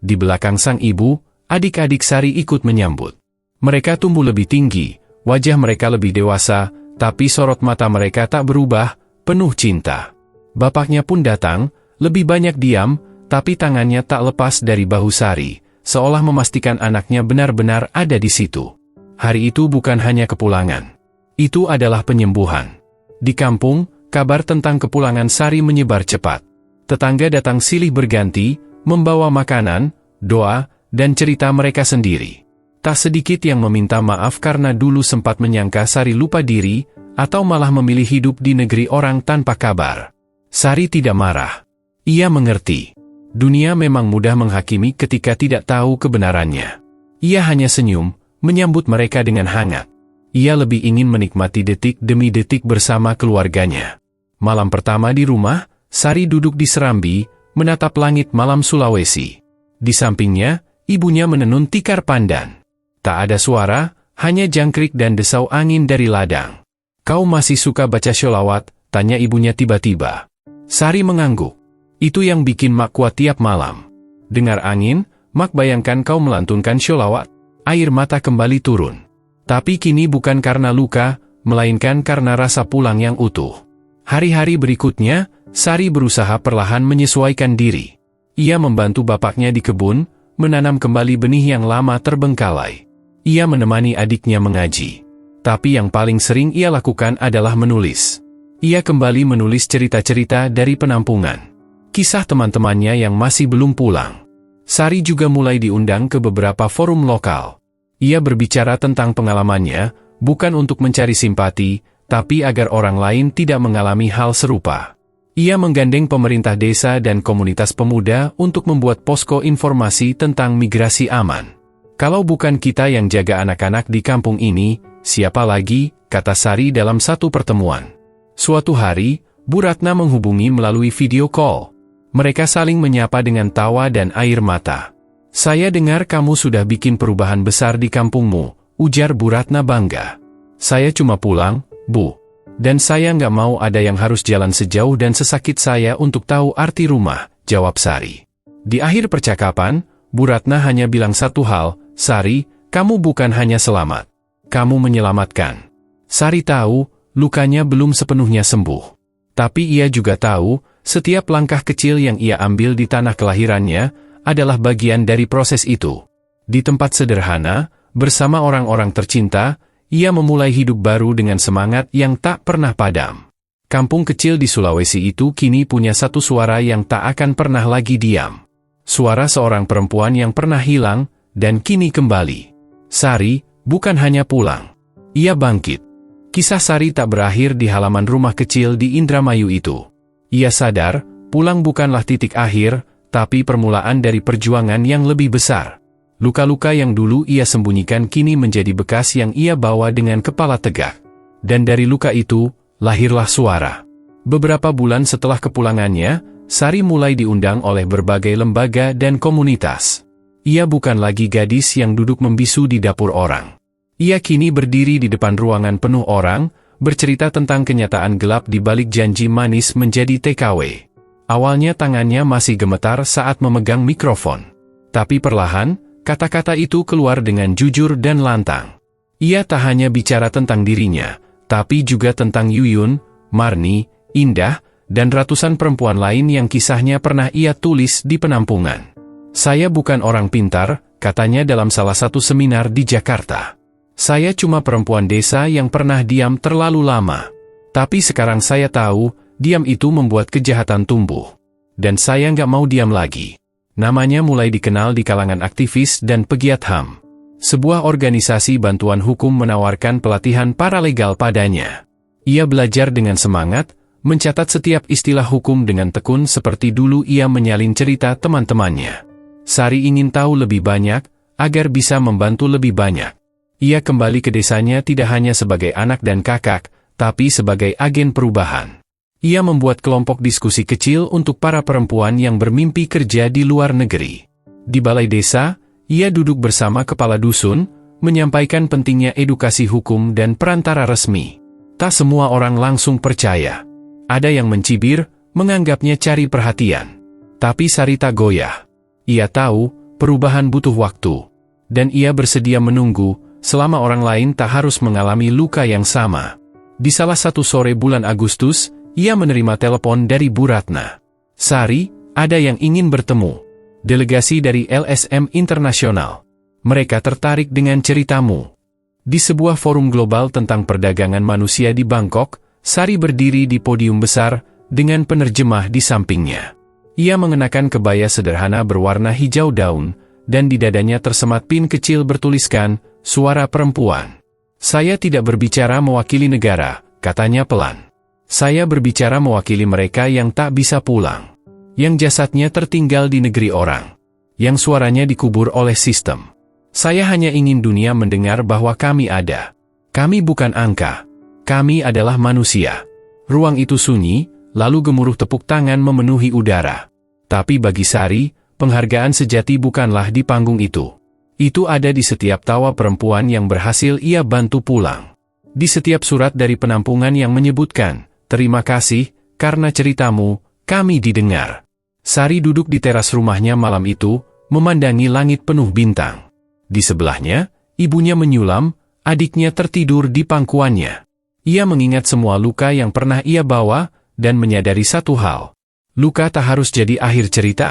Di belakang sang ibu, adik-adik Sari ikut menyambut. Mereka tumbuh lebih tinggi, wajah mereka lebih dewasa, tapi sorot mata mereka tak berubah, penuh cinta. Bapaknya pun datang, lebih banyak diam, tapi tangannya tak lepas dari bahu Sari, seolah memastikan anaknya benar-benar ada di situ. Hari itu bukan hanya kepulangan. Itu adalah penyembuhan. Di kampung, kabar tentang kepulangan Sari menyebar cepat. Tetangga datang silih berganti, membawa makanan, doa, dan cerita mereka sendiri. Tak sedikit yang meminta maaf karena dulu sempat menyangka Sari lupa diri, atau malah memilih hidup di negeri orang tanpa kabar. Sari tidak marah. Ia mengerti. Dunia memang mudah menghakimi ketika tidak tahu kebenarannya. Ia hanya senyum, menyambut mereka dengan hangat. Ia lebih ingin menikmati detik demi detik bersama keluarganya. Malam pertama di rumah, Sari duduk di serambi, menatap langit malam Sulawesi. Di sampingnya, ibunya menenun tikar pandan. Tak ada suara, hanya jangkrik dan desau angin dari ladang. "Kau masih suka baca sholawat?" tanya ibunya tiba-tiba. Sari mengangguk. "Itu yang bikin mak kuat tiap malam." Dengar angin, mak bayangkan kau melantunkan sholawat. Air mata kembali turun. Tapi kini bukan karena luka, melainkan karena rasa pulang yang utuh. Hari-hari berikutnya, Sari berusaha perlahan menyesuaikan diri. Ia membantu bapaknya di kebun, menanam kembali benih yang lama terbengkalai. Ia menemani adiknya mengaji. Tapi yang paling sering ia lakukan adalah menulis. Ia kembali menulis cerita-cerita dari penampungan. Kisah teman-temannya yang masih belum pulang. Sari juga mulai diundang ke beberapa forum lokal. Ia berbicara tentang pengalamannya, bukan untuk mencari simpati, tapi agar orang lain tidak mengalami hal serupa. Ia menggandeng pemerintah desa dan komunitas pemuda untuk membuat posko informasi tentang migrasi aman. "Kalau bukan kita yang jaga anak-anak di kampung ini, siapa lagi?" kata Sari dalam satu pertemuan. Suatu hari, Bu Ratna menghubungi melalui video call. Mereka saling menyapa dengan tawa dan air mata. "Saya dengar kamu sudah bikin perubahan besar di kampungmu," ujar Bu Ratna bangga. "Saya cuma pulang, Bu. Dan saya nggak mau ada yang harus jalan sejauh dan sesakit saya untuk tahu arti rumah," jawab Sari. Di akhir percakapan, Bu Ratna hanya bilang satu hal, "Sari, kamu bukan hanya selamat. Kamu menyelamatkan." Sari tahu, lukanya belum sepenuhnya sembuh. Tapi ia juga tahu, setiap langkah kecil yang ia ambil di tanah kelahirannya, adalah bagian dari proses itu. Di tempat sederhana, bersama orang-orang tercinta, ia memulai hidup baru dengan semangat yang tak pernah padam. Kampung kecil di Sulawesi itu kini punya satu suara yang tak akan pernah lagi diam. Suara seorang perempuan yang pernah hilang, dan kini kembali. Sari, bukan hanya pulang. Ia bangkit. Kisah Sari tak berakhir di halaman rumah kecil di Indramayu itu. Ia sadar, pulang bukanlah titik akhir, tapi permulaan dari perjuangan yang lebih besar. Luka-luka yang dulu ia sembunyikan kini menjadi bekas yang ia bawa dengan kepala tegak. Dan dari luka itu, lahirlah suara. Beberapa bulan setelah kepulangannya, Sari mulai diundang oleh berbagai lembaga dan komunitas. Ia bukan lagi gadis yang duduk membisu di dapur orang. Ia kini berdiri di depan ruangan penuh orang, bercerita tentang kenyataan gelap di balik janji manis menjadi TKW. Awalnya tangannya masih gemetar saat memegang mikrofon. Tapi perlahan, kata-kata itu keluar dengan jujur dan lantang. Ia tak hanya bicara tentang dirinya, tapi juga tentang Yuyun, Marni, Indah, dan ratusan perempuan lain yang kisahnya pernah ia tulis di penampungan. Saya bukan orang pintar, katanya dalam salah satu seminar di Jakarta. Saya cuma perempuan desa yang pernah diam terlalu lama. Tapi sekarang saya tahu, diam itu membuat kejahatan tumbuh. Dan saya nggak mau diam lagi. Namanya mulai dikenal di kalangan aktivis dan pegiat HAM. Sebuah organisasi bantuan hukum menawarkan pelatihan paralegal padanya. Ia belajar dengan semangat, mencatat setiap istilah hukum dengan tekun seperti dulu ia menyalin cerita teman-temannya. Sari ingin tahu lebih banyak, agar bisa membantu lebih banyak. Ia kembali ke desanya tidak hanya sebagai anak dan kakak, tapi sebagai agen perubahan. Ia membuat kelompok diskusi kecil untuk para perempuan yang bermimpi kerja di luar negeri. Di balai desa, ia duduk bersama kepala dusun, menyampaikan pentingnya edukasi hukum dan perantara resmi. Tak semua orang langsung percaya. Ada yang mencibir, menganggapnya cari perhatian. Tapi Sari tak goyah. Ia tahu, perubahan butuh waktu. Dan ia bersedia menunggu, selama orang lain tak harus mengalami luka yang sama. Di salah satu sore bulan Agustus, ia menerima telepon dari Bu Ratna. Sari, ada yang ingin bertemu. Delegasi dari LSM Internasional. Mereka tertarik dengan ceritamu. Di sebuah forum global tentang perdagangan manusia di Bangkok, Sari berdiri di podium besar, dengan penerjemah di sampingnya. Ia mengenakan kebaya sederhana berwarna hijau daun, dan di dadanya tersemat pin kecil bertuliskan, "Suara Perempuan." Saya tidak berbicara mewakili negara, katanya pelan. Saya berbicara mewakili mereka yang tak bisa pulang. Yang jasadnya tertinggal di negeri orang. Yang suaranya dikubur oleh sistem. Saya hanya ingin dunia mendengar bahwa kami ada. Kami bukan angka. Kami adalah manusia. Ruang itu sunyi, lalu gemuruh tepuk tangan memenuhi udara. Tapi bagi Sari, penghargaan sejati bukanlah di panggung itu. Itu ada di setiap tawa perempuan yang berhasil ia bantu pulang. Di setiap surat dari penampungan yang menyebutkan, "Terima kasih, karena ceritamu, kami didengar." Sari duduk di teras rumahnya malam itu, memandangi langit penuh bintang. Di sebelahnya, ibunya menyulam, adiknya tertidur di pangkuannya. Ia mengingat semua luka yang pernah ia bawa, dan menyadari satu hal. Luka tak harus jadi akhir cerita.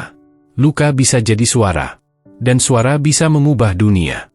Luka bisa jadi suara. Dan suara bisa mengubah dunia.